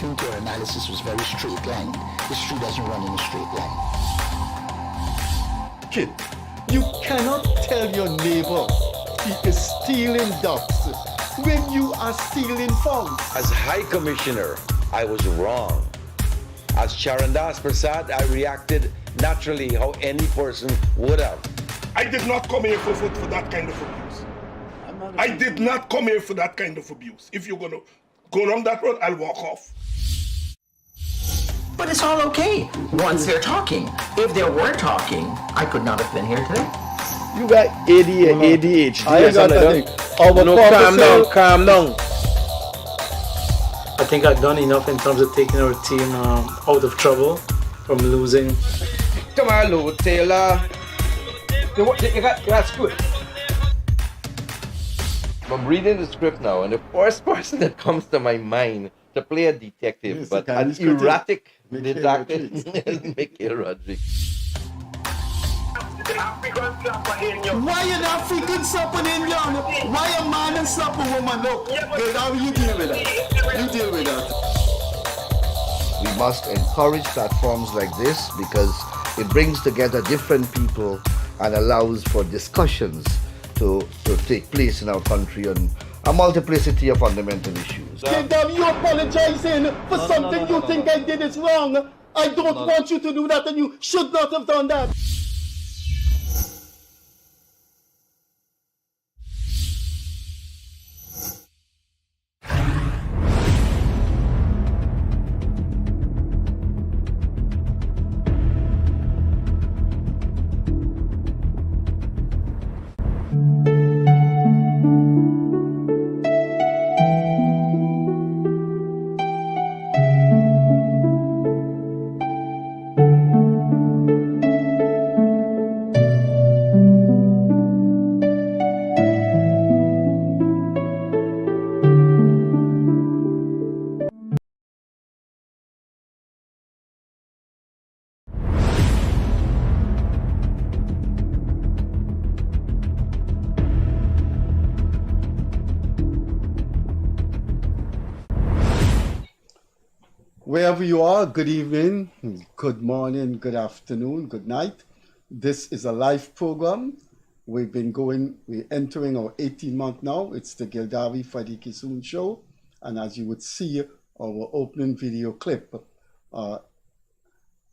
think your analysis was very straight line. History doesn't run in a straight line. Kid, you cannot tell your neighbor he is stealing ducks when you are stealing frogs. As High Commissioner, I was wrong. As Charandas Prasad, I reacted naturally how any person would have. I did not come here for that kind of abuse. I did not come here for that kind of abuse. If you're going to go down that road, I'll walk off. But it's all okay once they're talking. If they were talking, I could not have been here today. You got ADHD I or got something. nothing. Calm down. I think I've done enough in terms of taking our team out of trouble from losing. Come on, Lou Taylor. That's good. I'm reading the script now, and the first person that comes to my mind to play a detective, Yes, but the an Chinese critic. erratic Mikhail detective, Rodriguez. is Mikhail Rodriguez. Why an African slap an Indian? Why a man and slap a woman? No, Gildarie, you deal with that. You deal with that. We must encourage platforms like this because it brings together different people and allows for discussions to take place in our country on a multiplicity of fundamental issues. Gildarie, you apologizing for something you think I did is wrong. I don't want you to do that, and you should not have done that. Wherever you are, good evening, good morning, good afternoon, good night. This is a live program. We're entering our 18th month now. It's the Gildarie Freddie Kissoon Show. And as you would see, our opening video clip,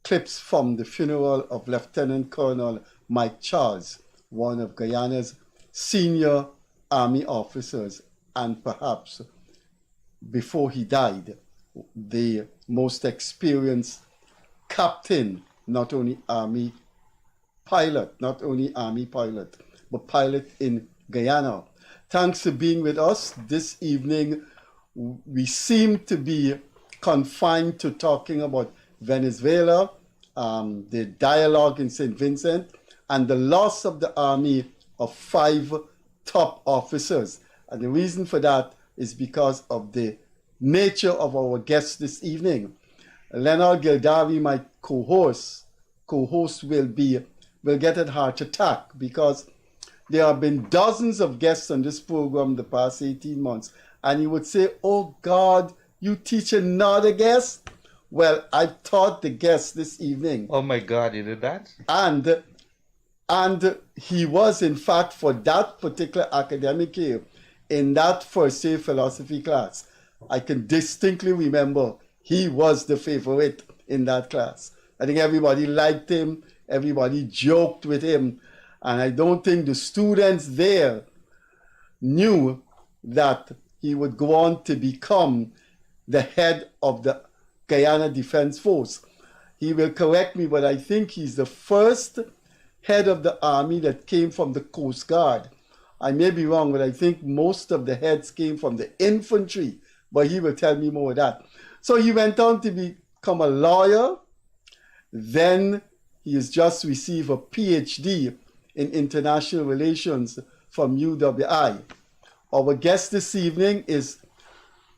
clips from the funeral of Lieutenant Colonel Mike Charles, one of Guyana's senior army officers, and perhaps before he died, the most experienced captain, not only army pilot, but pilot in Guyana. Thanks for being with us this evening. We seem to be confined to talking about Venezuela, the dialogue in St. Vincent, and the loss of the army of 5 top officers. And the reason for that is because of the nature of our guest this evening. Leonard Gildarie, my co-host will get a heart attack because there have been dozens of guests on this program the past 18 months, and he would say, "Oh God, you teach another guest?" Well, I taught the guest this evening. Oh my God, you did that? And he was, in fact, for that particular academic year, in that first year philosophy class, I can distinctly remember he was the favorite in that class. I think everybody liked him, everybody joked with him, and I don't think the students there knew that he would go on to become the head of the Guyana Defense Force. He will correct me, but I think he's the first head of the army that came from the Coast Guard. I may be wrong, but I think most of the heads came from the infantry, but he will tell me more of that. So he went on to become a lawyer. Then he has just received a PhD in international relations from UWI. Our guest this evening is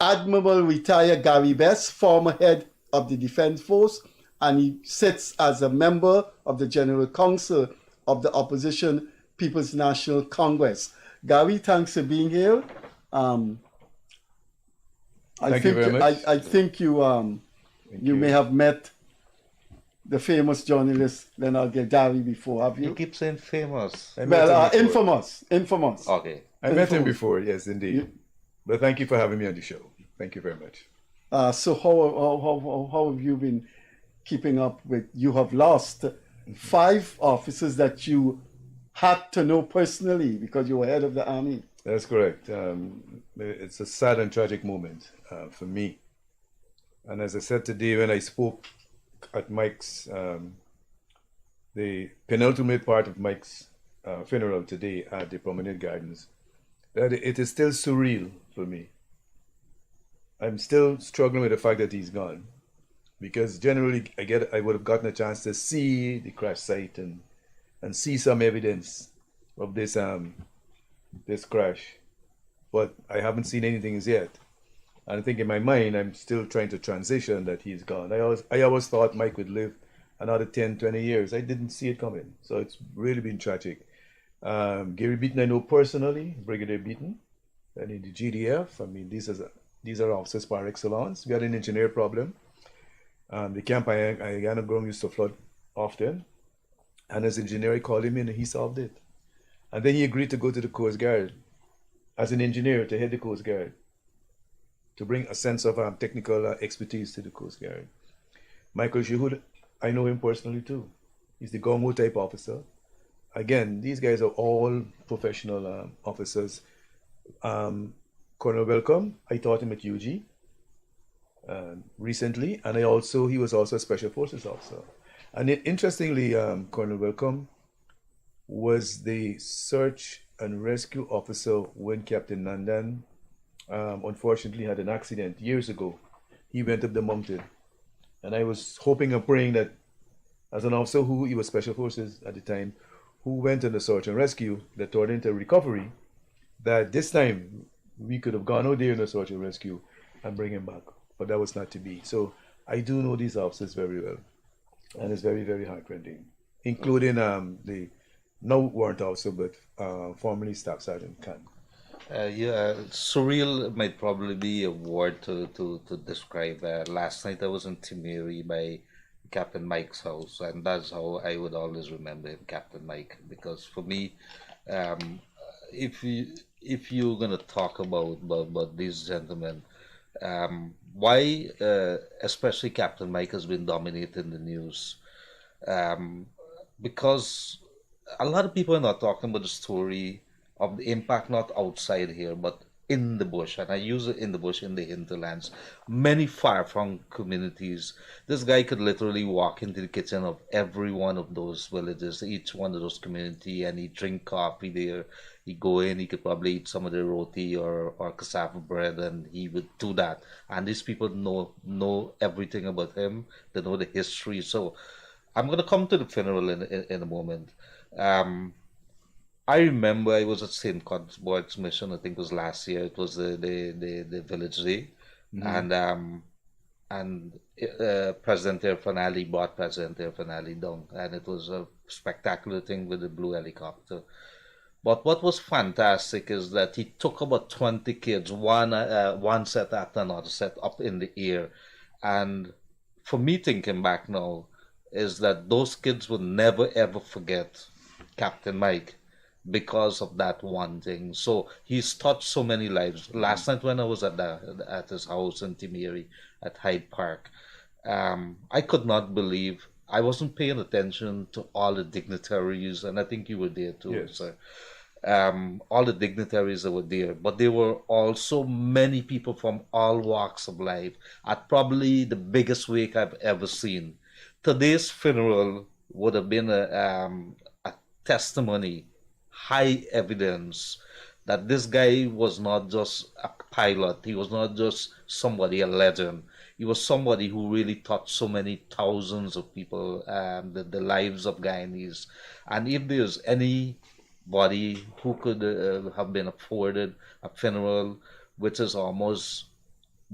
Admiral retired Gary Best, former head of the Defense Force, and he sits as a member of the General Council of the Opposition People's National Congress. Gary, thanks for being here. Thank you very much. I think you may have met the famous journalist Leonard Gildarie before, have You you? keep saying famous. Infamous. Okay. I met him before, yes, indeed. But thank you for having me on the show. Thank you very much. So how have you been keeping up with? You have lost 5 officers that you had to know personally because you were head of the army. That's correct. It's a sad and tragic moment for me. And as I said today when I spoke at Mike's, the penultimate part of Mike's funeral today at the Promenade Gardens, that it is still surreal for me. I'm still struggling with the fact that he's gone, because generally I would have gotten a chance to see the crash site and see some evidence of this this crash, but I haven't seen anything as yet. And I think in my mind I'm still trying to transition that he's gone. I always thought Mike would live another 10, 20 years. I didn't see it coming, so it's really been tragic. Gary Beaton I know personally, Brigadier Beaton, and in the GDF. I mean, these are officers par excellence. We had an engineer problem. The camp I ground used to flood often, and as engineer I called him in and he solved it. And then he agreed to go to the Coast Guard as an engineer to head the Coast Guard, to bring a sense of technical expertise to the Coast Guard. Michael Shehud, I know him personally too. He's the Gongo type officer. Again, these guys are all professional officers. Colonel Welcome, I taught him at UG recently, and he was also a Special Forces officer. And interestingly, Colonel Welcome was the search and rescue officer when Captain Nandan unfortunately had an accident years ago. He went up the mountain, and I was hoping and praying that as an officer he was Special Forces at the time, who went on the search and rescue that turned into recovery, that this time we could have gone out there in the search and rescue and bring him back, but that was not to be. So I do know these officers very well, and it's very, very heartrending, including the now warrant officer, but formerly Staff Sergeant Khan. Surreal might probably be a word to describe. Last night I was in Timeri by Captain Mike's house, and that's how I would always remember him, Captain Mike, because for me, if you're gonna talk about these gentlemen, why especially Captain Mike has been dominating the news, because a lot of people are not talking about the story of the impact, not outside here, but in the bush. And I use it in the bush, in the hinterlands, many far-flung communities. This guy could literally walk into the kitchen of every one of those villages, each one of those community, and he'd drink coffee there. He'd go in, he could probably eat some of the roti or cassava bread, and he would do that. And these people know everything about him. They know the history. So I'm going to come to the funeral in a moment. I remember I was at St. Cuthbert's Mission, I think it was last year. It was the village day. Mm-hmm. And President Irfanali brought President Irfanali down, and it was a spectacular thing with the blue helicopter. But what was fantastic is that he took about 20 kids, one set after another set, up in the air. And for me, thinking back now, is that those kids will never ever forget Captain Mike because of that one thing. So he's touched so many lives. Last night when I was at his house in Timeri at Hyde Park, I could not believe, I wasn't paying attention to all the dignitaries, and I think you were there too, yes, sir. All the dignitaries that were there, but there were also many people from all walks of life at probably the biggest wake I've ever seen. Today's funeral would have been a testimony, high evidence that this guy was not just a pilot. He was not just somebody, a legend. He was somebody who really taught so many thousands of people the lives of Guyanese. And if there's anybody who could have been afforded a funeral which is almost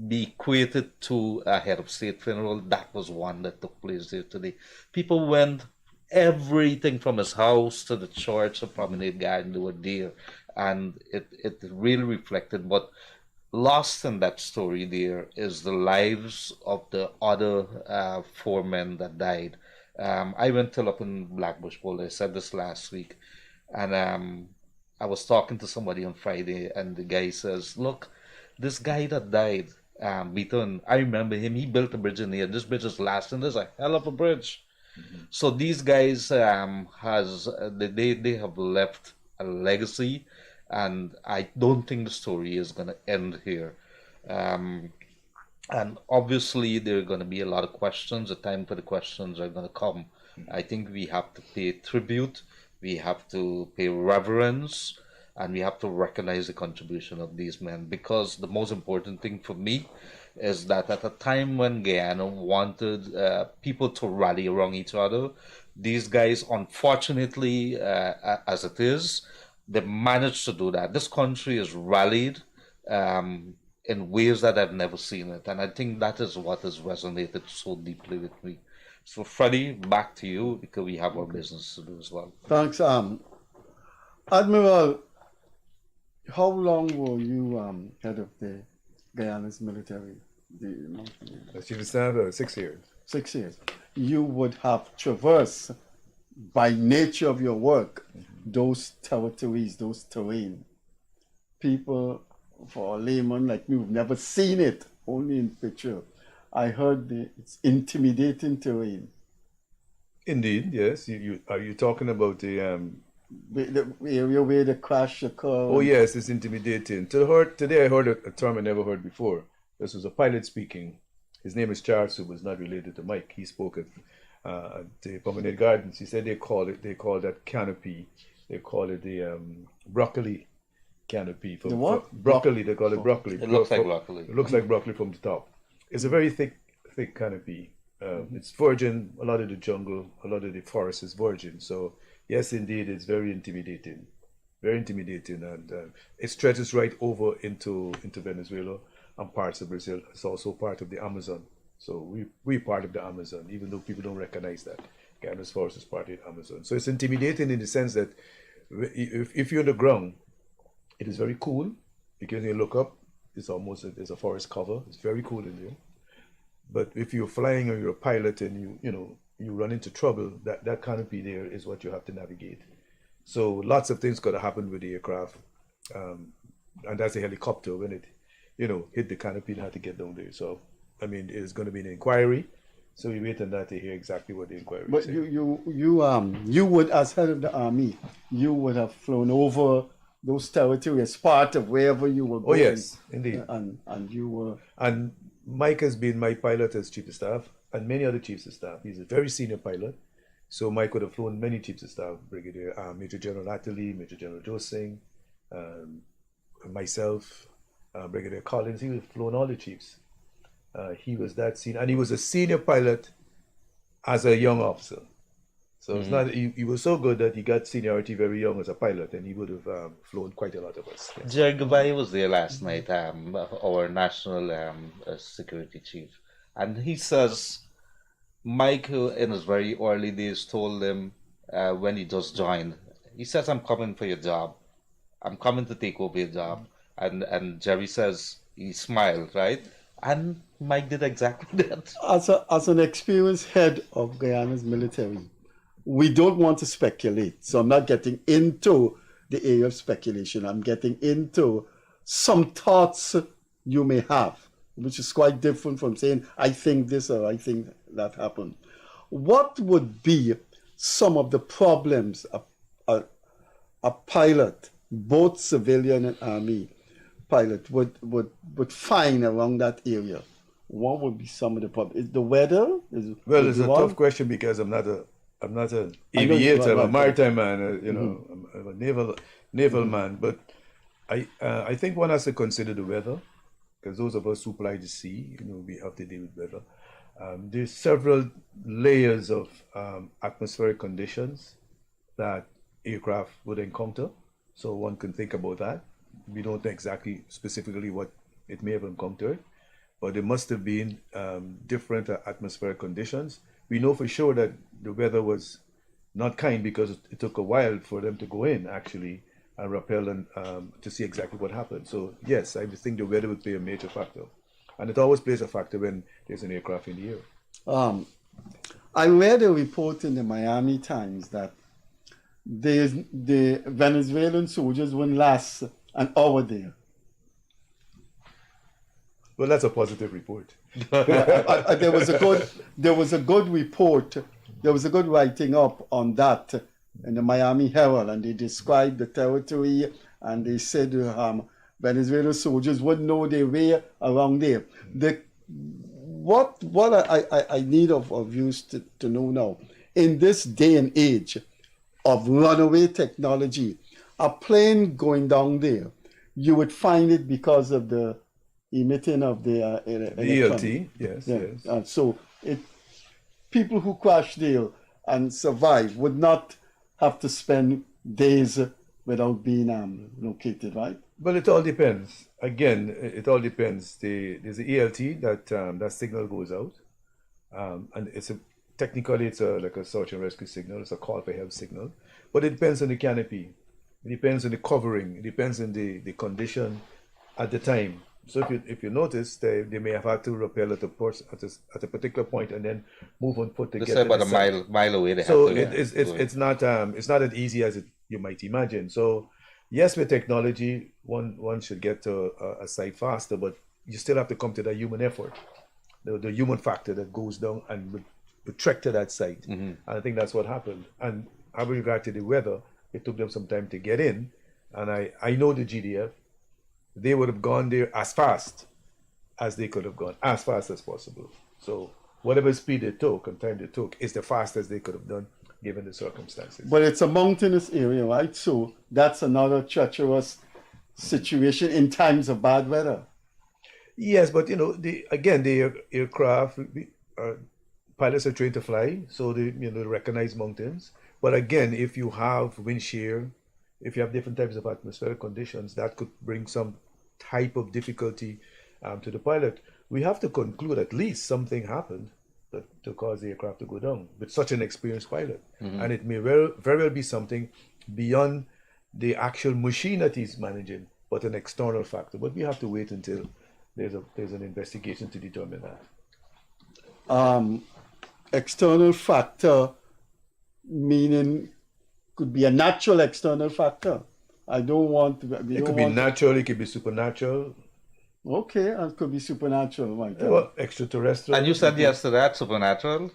be equated to a head of state funeral, that was one that took place there today. People went everything from his house to the church, the Promenade Garden, they were there, and it really reflected. But lost in that story there is the lives of the other four men that died. I went till up in Blackbush Bowl. I said this last week, and I was talking to somebody on Friday, and the guy says, "Look, this guy that died, Beaton, I remember him. He built a bridge in here. This bridge is lasting. This is a hell of a bridge." So these guys they have left a legacy, and I don't think the story is going to end here. And obviously there are going to be a lot of questions. The time for the questions are going to come. I think we have to pay tribute, we have to pay reverence, and we have to recognize the contribution of these men, because the most important thing for me is that at a time when Guyana wanted people to rally around each other, these guys, unfortunately, as it is, they managed to do that. This country is rallied in ways that I've never seen it, and I think that is what has resonated so deeply with me. So, Freddie, back to you, because we have our business to do as well. Thanks, Admiral. How long were you head of the Guyana's military? As Chief of Staff, 6 years. 6 years. You would have traversed, by nature of your work, those territories, those terrain. People, for a layman like me, who've never seen it, only in picture. I heard it's intimidating terrain. Indeed, yes. Are you talking about the area where the crash occurred? Oh yes, it's intimidating. Today I heard a term I never heard before. This was a pilot speaking. His name is Charles, who was not related to Mike. He spoke at the Promenade Gardens. He said they call that canopy. They call it the broccoli canopy. The what? Broccoli. They call it broccoli. It looks like broccoli. It looks like broccoli from the top. It's a very thick canopy. It's virgin. A lot of the jungle, a lot of the forest is virgin. So yes, indeed, it's very intimidating. Very intimidating, and it stretches right over into Venezuela and parts of Brazil. It's also part of the Amazon. So we're part of the Amazon, even though people don't recognize that. Guyana's forest is part of the Amazon. So it's intimidating in the sense that if you're on the ground, it is very cool, because when you look up, there's a forest cover. It's very cool in there. But if you're flying or you're a pilot and you run into trouble, that canopy there is what you have to navigate. So lots of things could have happened with the aircraft, and that's a helicopter when it hit the canopy and had to get down there. So I mean, it's going to be an inquiry. So we wait on that to hear exactly what the inquiry is. But you would, as head of the army, you would have flown over those territories as part of wherever you were going. Oh yes, indeed. And you were. And Mike has been my pilot as chief of staff, and many other chiefs of staff. He's a very senior pilot. So Mike would have flown many chiefs of staff, Brigadier Major General Natalie, Major General Joe Singh, myself, Brigadier Collins. He would have flown all the chiefs. He was that senior, and he was a senior pilot as a young officer. So it's not, he was so good that he got seniority very young as a pilot, and he would have flown quite a lot of us. Yes. Jerry Gubayé was there last night, our national security chief, and he says Mike, in his very early days, told him when he just joined, he says, "I'm coming for your job. I'm coming to take over your job." And Jerry says, he smiled, right? And Mike did exactly that. As an experienced head of Guyana's military, we don't want to speculate. So I'm not getting into the area of speculation. I'm getting into some thoughts you may have, which is quite different from saying, I think this or I think that happened. What would be some of the problems a pilot, both civilian and army pilot, would find around that area? What would be some of the problems? Is the weather? Well, it's a tough question, because I'm not an aviator. I'm a maritime man. I'm a naval man. But I think one has to consider the weather, because those of us who fly the sea, we have to deal with weather. There's several layers of atmospheric conditions that aircraft would encounter. So one can think about that. We don't know exactly specifically what it may have encountered, but there must have been different atmospheric conditions. We know for sure that the weather was not kind, because it took a while for them to go in, actually, and rappel and to see exactly what happened. So yes, I think the weather would play a major factor, and it always plays a factor when there's an aircraft in the air. I read a report in the Miami Times that the Venezuelan soldiers wouldn't last an hour there. Well, that's a positive report. There was a good report. There was a good writing up on that in the Miami Herald, and they described the territory, and they said Venezuelan soldiers wouldn't know their way around there. What I need of you to know now, in this day and age of runaway technology, a plane going down there, you would find it because of the emitting of the ELT, yes. So people who crash there and survive would not have to spend days without being located, right? Well, it all depends. Again, it all depends. There's the ELT that signal goes out, and technically it's like a search and rescue signal. It's a call for help signal, but it depends on the canopy. It depends on the covering. It depends on the condition at the time. So if you notice, they may have had to rappel at a particular point and then move on foot to get to about the a mile away. So it's not as easy as you might imagine. So yes, with technology, one should get to a site faster, but you still have to come to the human effort, the human factor that goes down and would trek to that site. And I think that's what happened. And having regard to the weather, it took them some time to get in. And I know the GDF, they would have gone there as fast as they could have gone, as fast as possible. So whatever speed they took and time they took is the fastest they could have done given the circumstances. But it's a mountainous area, right? So that's another treacherous situation in times of bad weather. Yes, but the aircraft, pilots are trained to fly, so they recognize mountains. But again, if you have wind shear, if you have different types of atmospheric conditions, that could bring some type of difficulty to the pilot. We have to conclude at least something happened to cause the aircraft to go down with such an experienced pilot. And it may very well be something beyond the actual machine that he's managing, but an external factor. But we have to wait until there's an investigation to determine that. External factor meaning could be a natural external factor. I don't want to. It could be natural. It could be supernatural. Okay, it could be supernatural, right? Well, extraterrestrial. And you said yes to that, supernatural.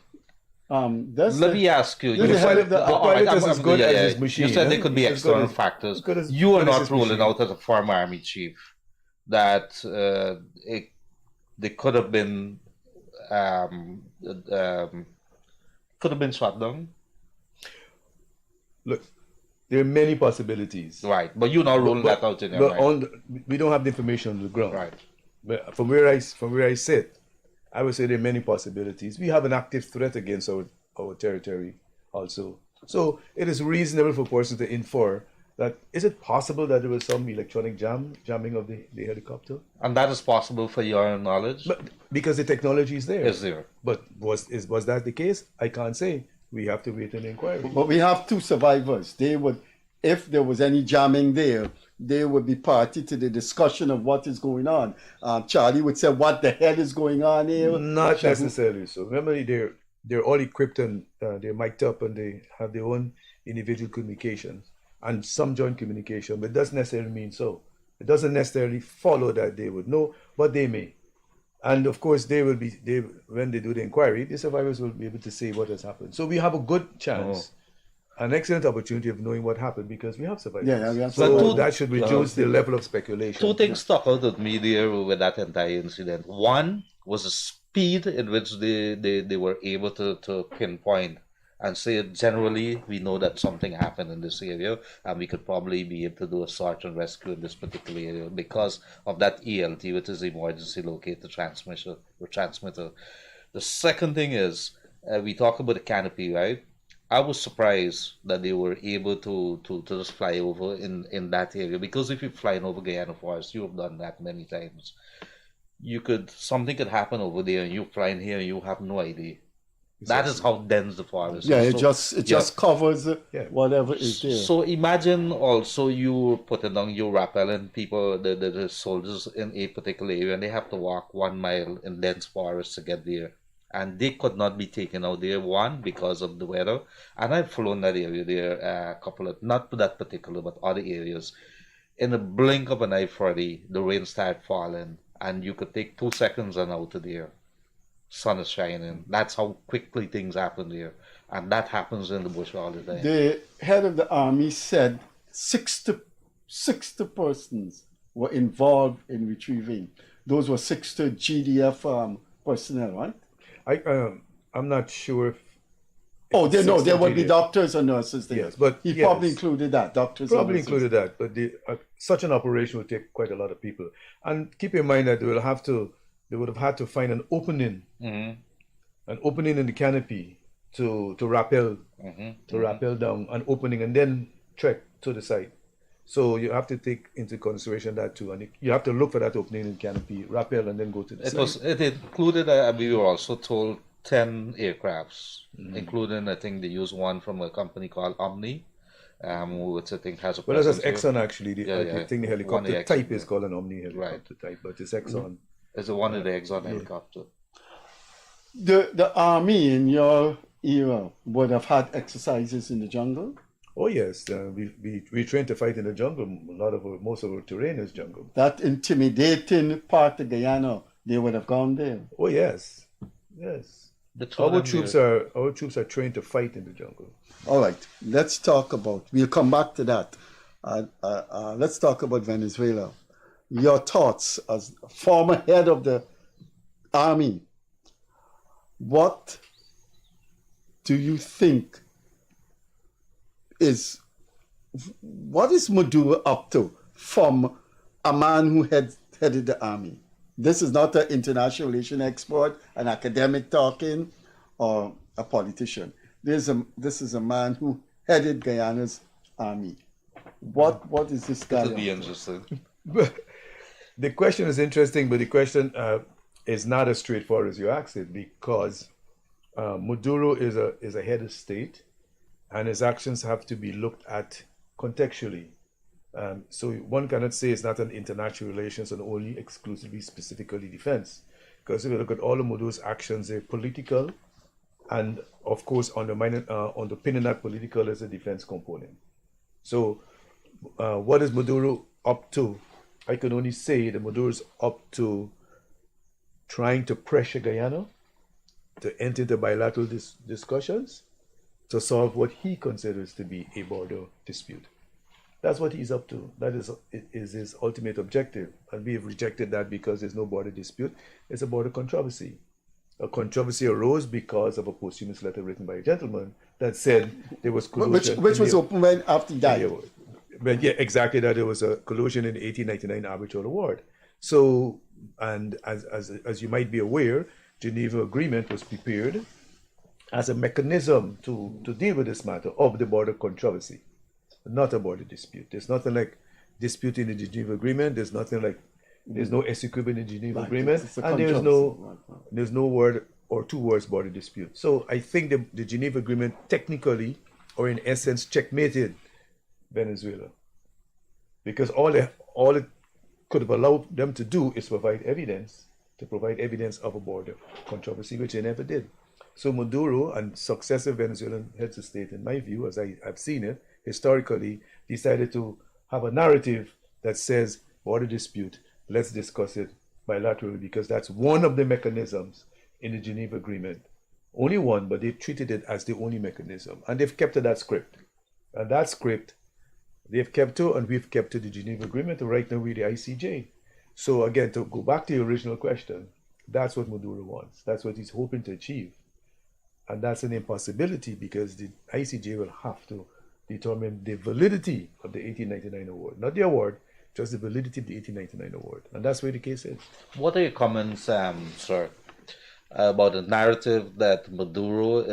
Let me ask you. The pilot is as good as his machine. You said there could be external factors. You are not ruling out as a former army chief that they could have been shot down. Look, there are many possibilities. Right, but you now rule that out in your mind. We don't have the information on the ground. Right. But from where I sit, I would say there are many possibilities. We have an active threat against our territory also. So it is reasonable for a person to infer that is it possible that there was some electronic jamming of the helicopter? And that is possible for your knowledge? But because the technology is there. Is there. But was that the case? I can't say. We have to wait an inquiry. But we have two survivors. They would, if there was any jamming there, they would be party to the discussion of what is going on. Charlie would say, "What the hell is going on here?" Not necessarily so. Remember, they're all equipped and they're mic'd up and they have their own individual communication and some joint communication, but it doesn't necessarily mean so. It doesn't necessarily follow that they would know, but they may. And of course, when they do the inquiry, the survivors will be able to say what has happened. So we have a good chance, an excellent opportunity of knowing what happened because we have survivors. Yeah. So that should reduce the level of speculation. Two things stuck out at me there with that entire incident. One was the speed in which they were able to pinpoint and say generally we know that something happened in this area and we could probably be able to do a search and rescue in this particular area because of that ELT, which is emergency locator transmitter. The second thing is we talk about the canopy, right? I was surprised that they were able to just fly over in that area because if you're flying over Guyana Forest, you have done that many times. Something could happen over there and you're flying here and you have no idea. That is how dense the forest Yeah, is. it just covers Yeah. whatever is there. So imagine also you putting down your rappelling people, the soldiers in a particular area, and they have to walk 1 mile in dense forest to get there. And they could not be taken out there, one, because of the weather. And I've flown that area there a couple of, not that particular, but other areas. In a blink of an eye, Freddie, the rain started falling, and you could take 2 seconds and out of there. Sun is shining. That's how quickly things happen there. And that happens in the bush all the time. The head of the army said 60 persons were involved in retrieving. Those were 60 GDF personnel, right? I'm not sure if Oh, there 60 would be GDF. doctors and nurses there. Yes, but he yes. probably included that. Doctors Probably and nurses. included that, but such an operation would take quite a lot of people. And keep in mind that they would have had to find an opening in the canopy to rappel, rappel down an opening and then trek to the site. So you have to take into consideration that too, and you have to look for that opening in the canopy, rappel, and then go to the site. It included, we were also told 10 aircrafts, including, I think they used one from a company called Omni, which I think has a Well, that's presence here. Exxon actually. I think the helicopter One of the type Exxon, is called an Omni helicopter type, but it's Exxon. It's one of the Exxon helicopter. The army in your era would have had exercises in the jungle. Oh yes, we trained to fight in the jungle. Most of our terrain is jungle. That intimidating part of Guyana, they would have gone there. Oh yes, yes. Our troops are trained to fight in the jungle. All right, let's talk about. We'll come back to that. Let's talk about Venezuela. Your thoughts as former head of the army. What do you think is Maduro up to from a man who headed the army? This is not an international relation expert, an academic talking, or a politician. This is a man who headed Guyana's army. What is this guy? It'll be interesting. The question is interesting, but the question is not as straightforward as you asked it, because Maduro is a head of state, and his actions have to be looked at contextually. So one cannot say it's not an international relations and only exclusively specifically defense, because if you look at all of Maduro's actions, they're political, and of course underpinning that political is a defense component. So what is Maduro up to? I can only say that Maduro is up to trying to pressure Guyana to enter into bilateral discussions to solve what he considers to be a border dispute. That's what he's up to. That is his ultimate objective. And we have rejected that because there's no border dispute. It's a border controversy. A controversy arose because of a posthumous letter written by a gentleman that said there was collusion. Which was open when after he died. But yeah, exactly that. There was a collusion in the 1899 Arbitral Award. So, and as you might be aware, Geneva Agreement was prepared as a mechanism to deal with this matter of the border controversy, not a border dispute. There's nothing like dispute in the Geneva Agreement. There's no execution in the Geneva Agreement, and there's no word or two words border dispute. So I think the Geneva Agreement technically, or in essence, checkmated Venezuela, because all it could have allowed them to do is provide evidence of a border controversy, which they never did. So Maduro and successive Venezuelan heads of state, in my view, as I've seen it historically, decided to have a narrative that says border dispute, let's discuss it bilaterally, because that's one of the mechanisms in the Geneva Agreement. Only one, but they treated it as the only mechanism. And they've kept to that script. And that script they've kept to, and we've kept to the Geneva Agreement, and right now we're the ICJ. So again, to go back to the original question, that's what Maduro wants. That's what he's hoping to achieve. And that's an impossibility, because the ICJ will have to determine the validity of the 1899 award. Not the award, just the validity of the 1899 award. And that's where the case is. What are your comments, sir, about the narrative that Maduro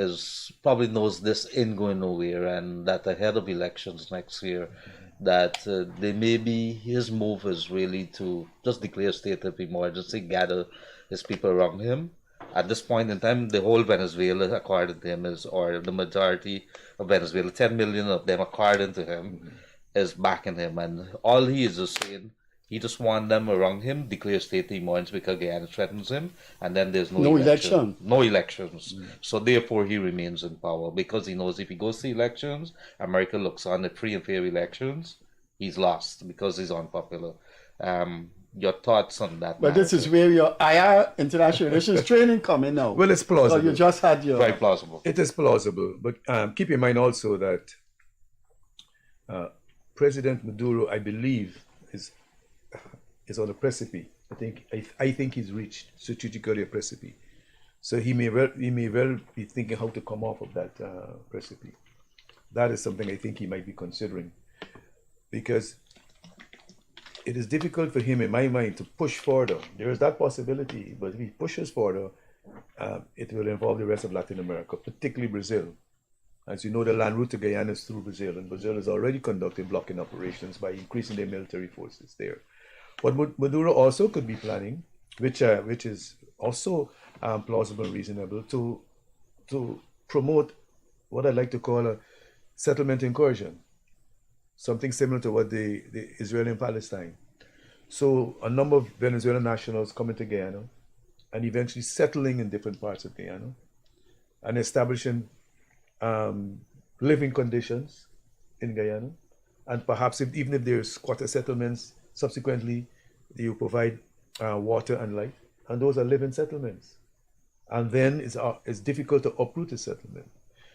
probably knows this ain't going nowhere, and that ahead of elections next year, that his move is really to just declare a state of emergency, gather his people around him, At this point in time, the whole Venezuela, according to him, or the majority of Venezuela, 10 million of them, according to him, is backing him. And all he is just saying, he just wants them around him, declare state of emergency because Guyana threatens him, and then there's no election. No elections. So therefore, he remains in power because he knows if he goes to elections, America looks on the free and fair elections, he's lost because he's unpopular. Your thoughts on that? But this is where your IR international relations training come in now. Well, it's plausible. So you just had your very plausible. It is plausible, but keep in mind also that President Maduro, I believe, is on a precipice. I think he's reached strategically a precipice. So he may well be thinking how to come off of that precipice. That is something I think he might be considering, because it is difficult for him, in my mind, to push further. There is that possibility, but if he pushes further, it will involve the rest of Latin America, particularly Brazil. As you know, the land route to Guyana is through Brazil, and Brazil is already conducting blocking operations by increasing their military forces there. What Maduro also could be planning, which is also plausible and reasonable, to promote what I'd like to call a settlement incursion, something similar to what the Israeli and Palestine. So a number of Venezuelan nationals coming to Guyana and eventually settling in different parts of Guyana and establishing living conditions in Guyana, and perhaps even if there's squatter settlements, subsequently you provide water and light, and those are living settlements. And then it's difficult to uproot a settlement.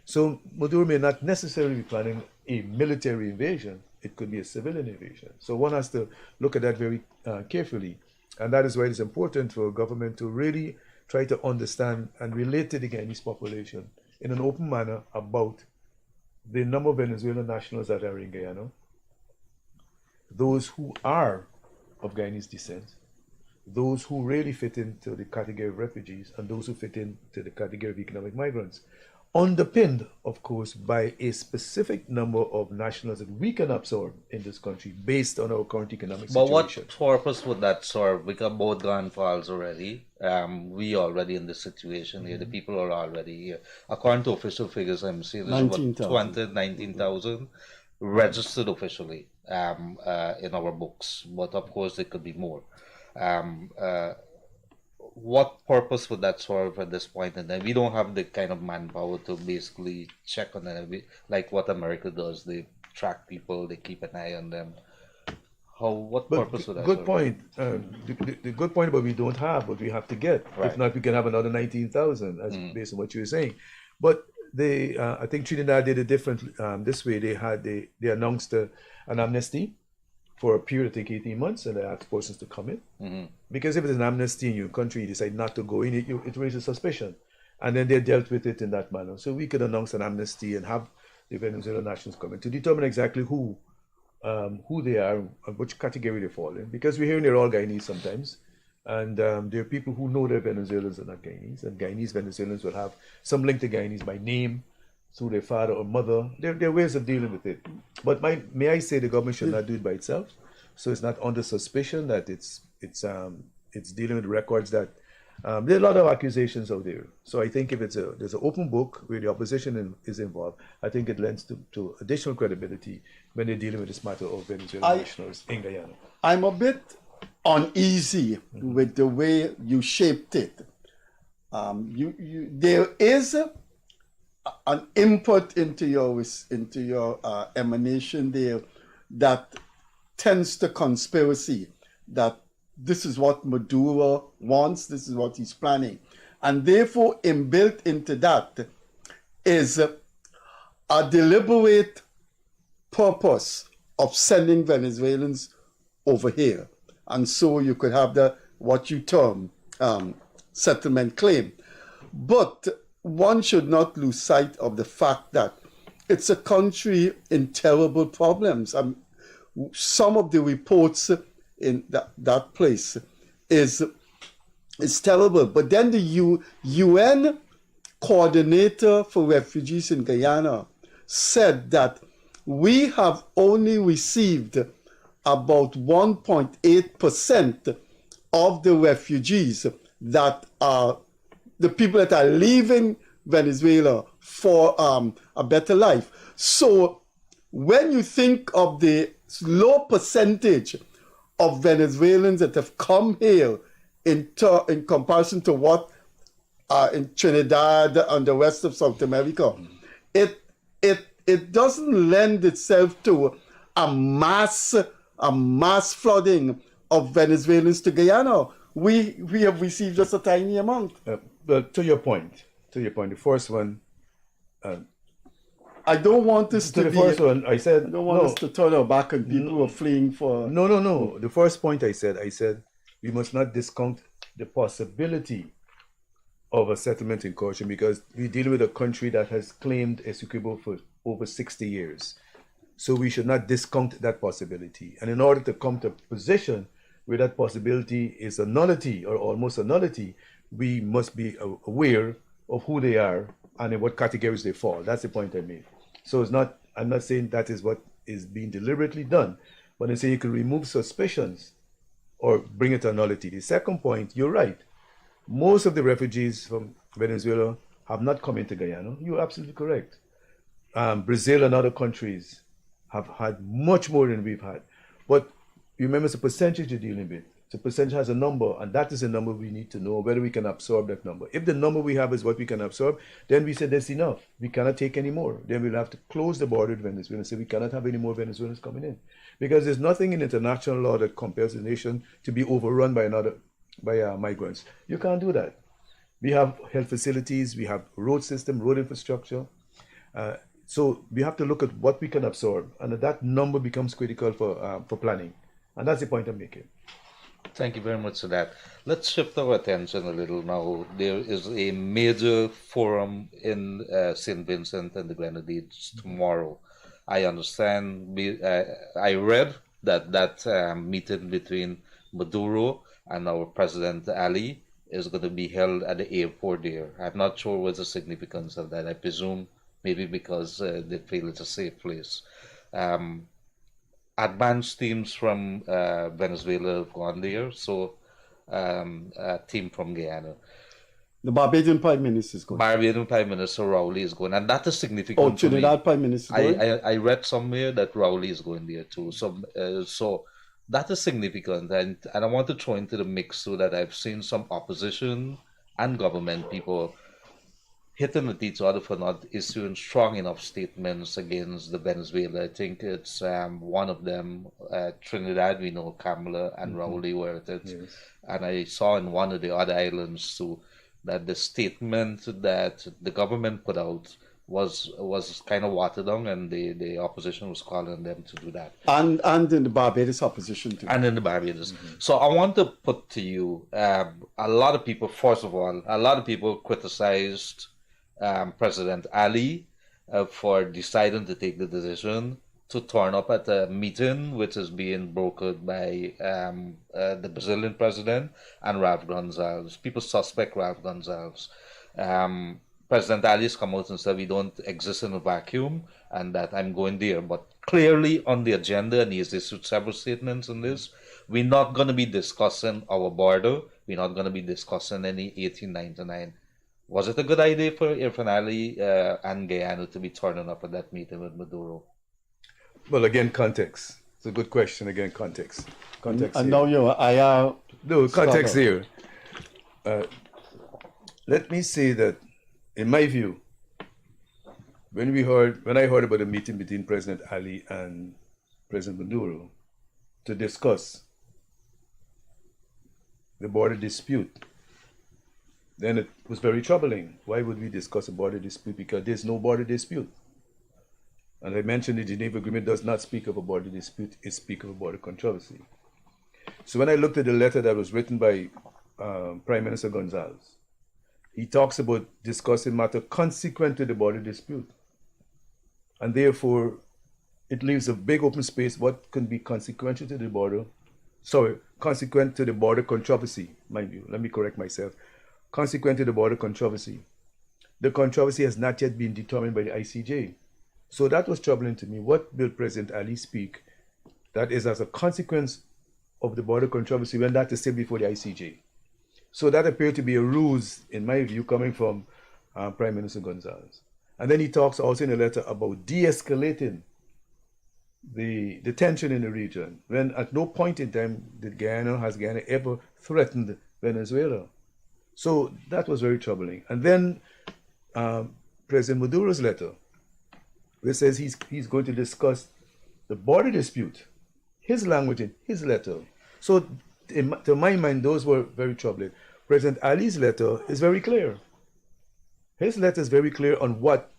So Maduro may not necessarily be planning a military invasion. It could be a civilian invasion. So one has to look at that very carefully. And that is why it's important for government to really try to understand and relate to the Guyanese population in an open manner about the number of Venezuelan nationals that are in Guyana, those who are of Guyanese descent, those who really fit into the category of refugees, and those who fit into the category of economic migrants, underpinned, of course, by a specific number of nationals that we can absorb in this country based on our current economic situation. But what purpose would that serve? Because both Grand Falls already, we already in this situation here, the people are already here. According to official figures, I'm seeing there's about 19,000 registered officially in our books, but of course there could be more. What purpose would that serve at this point? And then we don't have the kind of manpower to basically check on them, like what America does. They track people, they keep an eye on them. What purpose would that serve? Good point. The good point about we don't have what we have to get. Right. If not, we can have another 19,000, based on what you were saying. But I think Trinidad did it different this way. They announced an amnesty for a period, I think 18 months, and they asked persons to come in. Because if it's an amnesty in your country, you decide not to go in, it raises suspicion. And then they dealt with it in that manner. So we could announce an amnesty and have the Venezuelan nationals come in to determine exactly who they are and which category they fall in. Because we're hearing they're all Guyanese sometimes. And there are people who know they're Venezuelans and not Guyanese. And Guyanese Venezuelans will have some link to Guyanese by name, through their father or mother. There are ways of dealing with it. But may I say the government should not do it by itself. So it's not under suspicion that it's dealing with records that there are a lot of accusations out there. So I think if there's an open book where the opposition is involved, I think it lends to additional credibility when they're dealing with this matter of Venezuelan nationals in Guyana. I'm a bit uneasy with the way you shaped it. There is an input into your emanation there that tends to conspiracy, that this is what Maduro wants, this is what he's planning. And therefore, inbuilt into that is a deliberate purpose of sending Venezuelans over here. And so you could have what you term settlement claim. But one should not lose sight of the fact that it's a country in terrible problems. Some of the reports in that place is terrible. But then the UN coordinator for refugees in Guyana said that we have only received about 1.8% of the refugees that are the people that are leaving Venezuela for a better life. So when you think of the low percentage of Venezuelans that have come here in comparison to what in Trinidad and the rest of South America, it doesn't lend itself to a mass flooding of Venezuelans to Guyana. We have received just a tiny amount. But to your point, the first one. I don't want this to the be. First one, I said. I don't want us to turn our back on people who are fleeing for. No. The first point I said we must not discount the possibility of a settlement incursion because we deal with a country that has claimed Essequibo for over 60 years. So we should not discount that possibility. And in order to come to a position where that possibility is a nullity or almost a nullity, we must be aware of who they are and in what categories they fall. That's the point I made. So I'm not saying that is what is being deliberately done, but I'm saying you can remove suspicions or bring it to a nullity. The second point, you're right. Most of the refugees from Venezuela have not come into Guyana. You're absolutely correct. Brazil and other countries have had much more than we've had. But remember, it's a percentage you're dealing with. The percentage has a number, and that is a number we need to know whether we can absorb that number. If the number we have is what we can absorb, then we say that's enough. We cannot take any more. Then we'll have to close the border with Venezuela and say we cannot have any more Venezuelans coming in. Because there's nothing in international law that compels a nation to be overrun by migrants. You can't do that. We have health facilities, we have road system, road infrastructure. So we have to look at what we can absorb, and that number becomes critical for planning. And that's the point I'm making. Thank you very much for that. Let's shift our attention a little now. There is a major forum in St. Vincent and the Grenadines tomorrow. I understand, I read that meeting between Maduro and our President Ali is going to be held at the airport there. I'm not sure what's the significance of that. I presume maybe because they feel it's a safe place. Advanced teams from Venezuela have gone there, so a team from Guyana. The Barbadian Prime Minister is going. Barbadian Prime Minister Rowley is going, and that is significant. Oh, Trinidad Prime Minister going? I read somewhere that Rowley is going there too. So that is significant, and I want to throw into the mix so that I've seen some opposition and government people hitting at each other for not issuing strong enough statements against the Venezuela. I think it's one of them, Trinidad, we know Kamala and Rowley were at it. Yes. And I saw in one of the other islands too, that the statement that the government put out was kind of watered down, and the opposition was calling them to do that. And in the Barbados opposition too. And in the Barbados. So I want to put to you, a lot of people, first of all, criticized President Ali for deciding to take the decision to turn up at a meeting which is being brokered by the Brazilian president and Rav Gonzalez. People suspect Rav Gonzalez. President Ali's come out and said we don't exist in a vacuum and that I'm going there. But clearly on the agenda, and he has issued several statements on this, we're not going to be discussing our border. We're not going to be discussing any 1899. Was it a good idea for Irfan Ali and Guyana to be turning up at that meeting with Maduro? Well, again, context. It's a good question. Again, context. Context. And now you're no context here. Let me say that, in my view, when I heard about the meeting between President Ali and President Maduro to discuss the border dispute, then it was very troubling. Why would we discuss a border dispute? Because there's no border dispute. And I mentioned the Geneva Agreement does not speak of a border dispute, it speaks of a border controversy. So when I looked at the letter that was written by Prime Minister Gonzalez, he talks about discussing matter consequent to the border dispute. And therefore, it leaves a big open space what can be consequential to the border. Sorry, consequent to the border controversy, mind you. Let me correct myself. Consequent to the border controversy. The controversy has not yet been determined by the ICJ. So that was troubling to me. What will President Ali speak that is as a consequence of the border controversy when that is still before the ICJ? So that appeared to be a ruse, in my view, coming from Prime Minister Gonzalez. And then he talks also in a letter about de-escalating the tension in the region, when at no point in time did Guyana ever threatened Venezuela. So that was very troubling. And then President Maduro's letter, which says he's going to discuss the border dispute, his language in his letter. So to my mind, those were very troubling. President Ali's letter is very clear. His letter is very clear on what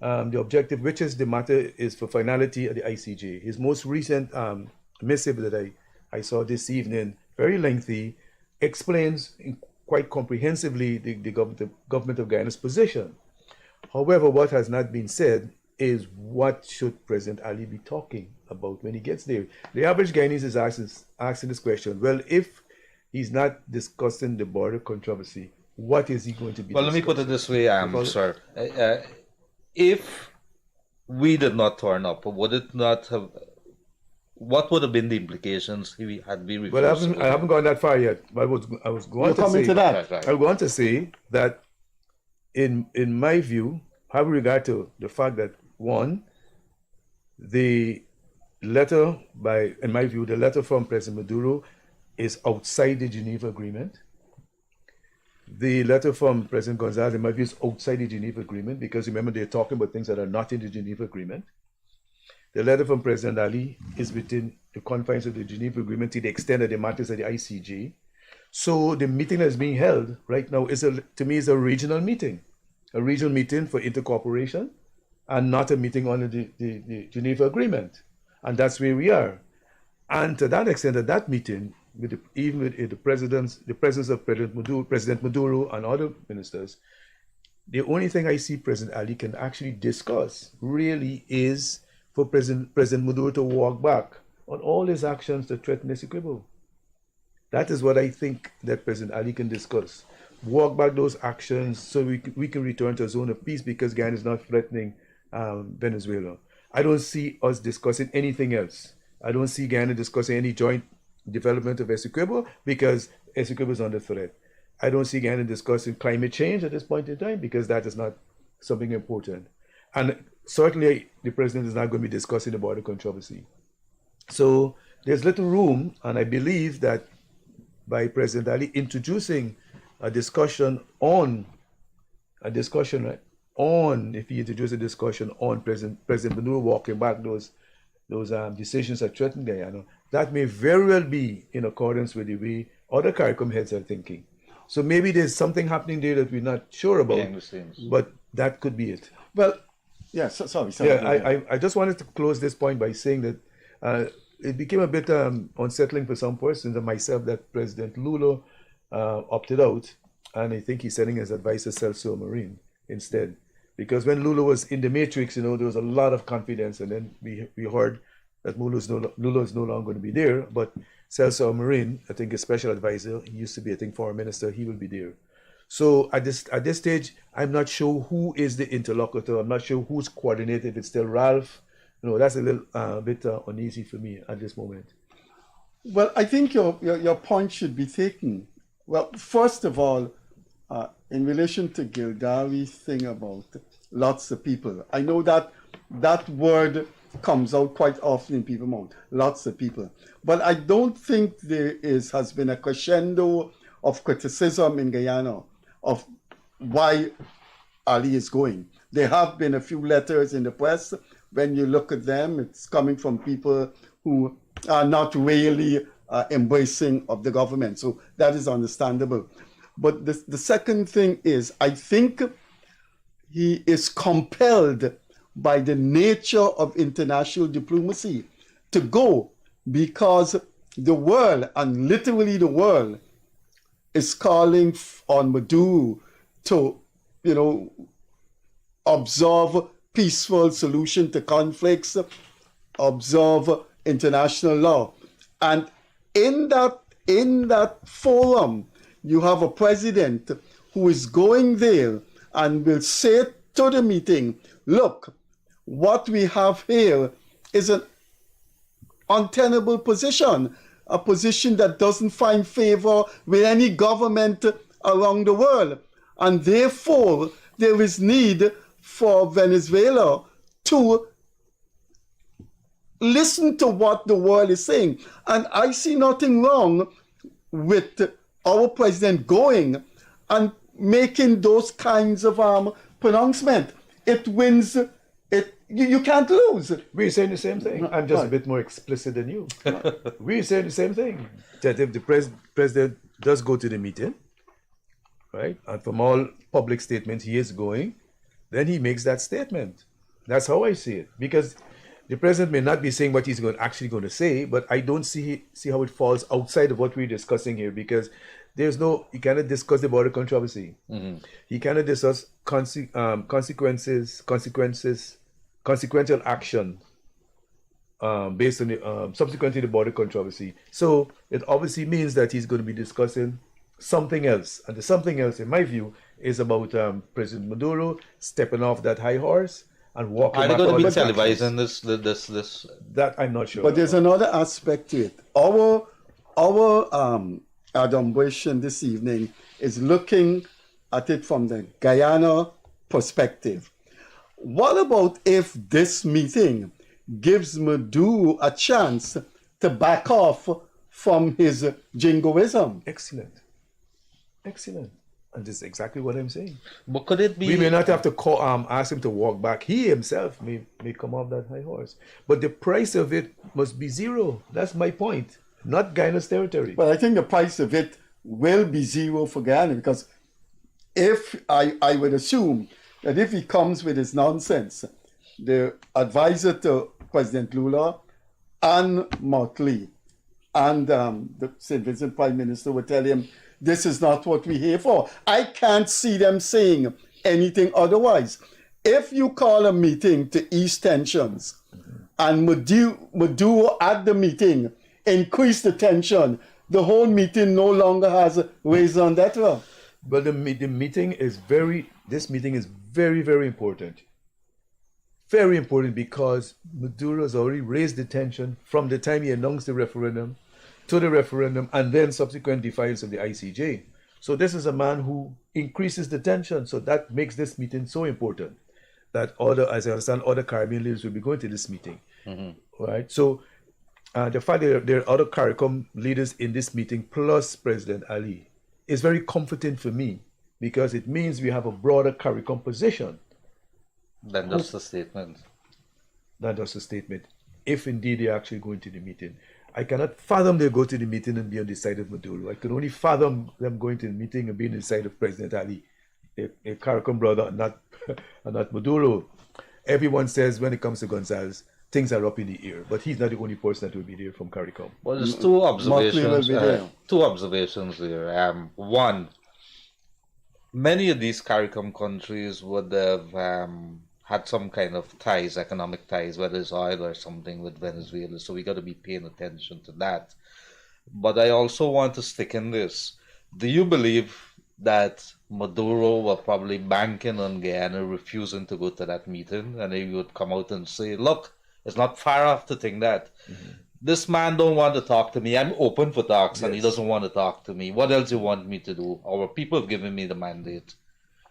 the objective, which is the matter is for finality at the ICJ. His most recent missive that I saw this evening, very lengthy, explains quite comprehensively the government of Guyana's position. However, what has not been said is what should President Ali be talking about when he gets there. The average Guyanese is asking this question, well, if he's not discussing the border controversy, what is he going to be discussing? Let me put it this way, sir. If we did not turn up, would it not have? What would have been the implications if we had been refused? Well, I haven't gone that far yet. But I was going to say that. I was going to say that, in my view, have regard to the fact that one, the letter in my view, the letter from President Maduro is outside the Geneva Agreement. The letter from President Gonzalez, in my view, is outside the Geneva Agreement, because remember, they're talking about things that are not in the Geneva Agreement. The letter from President Ali is within the confines of the Geneva Agreement to the extent that it matters at the ICJ. So the meeting that's being held right now to me is a regional meeting for intercooperation, and not a meeting under the Geneva Agreement. And that's where we are. And to that extent, at that meeting, even with the presence of President Maduro and other ministers, the only thing I see President Ali can actually discuss really is for President Maduro to walk back on all his actions to threaten Essequibo. That is what I think that President Ali can discuss. Walk back those actions so we can return to a zone of peace, because Guyana is not threatening Venezuela. I don't see us discussing anything else. I don't see Guyana discussing any joint development of Essequibo, because Essequibo is under threat. I don't see Guyana discussing climate change at this point in time, because that is not something important. And certainly the president is not going to be discussing the border controversy. So there's little room, and I believe that by President Ali introducing if he introduced a discussion on President Maduro walking back those decisions that threaten Guyana, that may very well be in accordance with the way other CARICOM heads are thinking. So maybe there's something happening there that we're not sure about, but that could be it. Well, yeah, sorry. Yeah, I just wanted to close this point by saying that it became a bit unsettling for some persons, and myself, that President Lula opted out, and I think he's sending his advisor Celso Marin instead. Because when Lula was in the matrix, there was a lot of confidence, and then we heard that Lula is no longer going to be there, but Celso Marin, I think a special advisor, he used to be, I think, foreign minister, he will be there. So at this stage, I'm not sure who is the interlocutor. I'm not sure who's coordinated. If it's still Ralph, that's a little bit uneasy for me at this moment. Well, I think your point should be taken. Well, first of all, in relation to Gildarie thing about lots of people, I know that word comes out quite often in people's mouth, lots of people. But I don't think there has been a crescendo of criticism in Guyana of why Ali is going. There have been a few letters in the press. When you look at them, it's coming from people who are not really embracing of the government. So that is understandable. But the second thing is, I think he is compelled by the nature of international diplomacy to go, because the world, and literally the world, is calling on Maduro to, observe peaceful solution to conflicts, observe international law. And in that forum, you have a president who is going there and will say to the meeting, look, what we have here is an untenable position. a position that doesn't find favor with any government around the world. And therefore, there is need for Venezuela to listen to what the world is saying. And I see nothing wrong with our president going and making those kinds of pronouncements. It wins. You can't lose. We're saying the same thing. I'm just a bit more explicit than you. We're saying the same thing. That if the president does go to the meeting, right, and from all public statements he is going, then he makes that statement. That's how I see it. Because the president may not be saying what he's actually going to say, but I don't see how it falls outside of what we're discussing here, because you cannot discuss the border controversy. Mm-hmm. You cannot discuss consequential action based on the subsequently the border controversy. So it obviously means that he's going to be discussing something else, and the something else, in my view, is about President Maduro stepping off that high horse and walking. Are they going to be televising this? That I'm not sure. But there's another aspect to it. Our adumbration this evening is looking at it from the Guyana perspective. What about if this meeting gives Maduro a chance to back off from his jingoism? Excellent. And this is exactly what I'm saying. But could it be? We may not have to ask him to walk back. He himself may come off that high horse. But the price of it must be zero. That's my point. Not Guyana's territory. Well, I think the price of it will be zero for Guyana, because if I would assume that if he comes with his nonsense, the advisor to President Lula and Motley and the St. Vincent Prime Minister would tell him, this is not what we're here for. I can't see them saying anything otherwise. If you call a meeting to ease tensions and Maduro at the meeting increase the tension, the whole meeting no longer has raison d'etre. But this meeting is very, very important. Very important, because Maduro has already raised the tension from the time he announced the referendum to the referendum and then subsequent defiance of the ICJ. So this is a man who increases the tension. So that makes this meeting so important that as I understand, other Caribbean leaders will be going to this meeting. Mm-hmm. Right? So the fact that there are other CARICOM leaders in this meeting plus President Ali is very comforting for me, because it means we have a broader CARICOM position than just a statement. If indeed they're actually going to the meeting. I cannot fathom they go to the meeting and be on the side of Maduro. I can only fathom them going to the meeting and being on the side of President Ali, a CARICOM brother, and not Maduro. Everyone says when it comes to Gonzalez, things are up in the air, but he's not the only person that will be there from CARICOM. Well, there's two observations here. One, many of these CARICOM countries would have had some kind of ties, economic ties, whether it's oil or something with Venezuela. So we got to be paying attention to that. But I also want to stick in this. Do you believe that Maduro were probably banking on Guyana refusing to go to that meeting, and he would come out and say, look, it's not far off to think that. Mm-hmm. This man don't want to talk to me. I'm open for talks, and he doesn't want to talk to me. What else you want me to do? Our people have given me the mandate.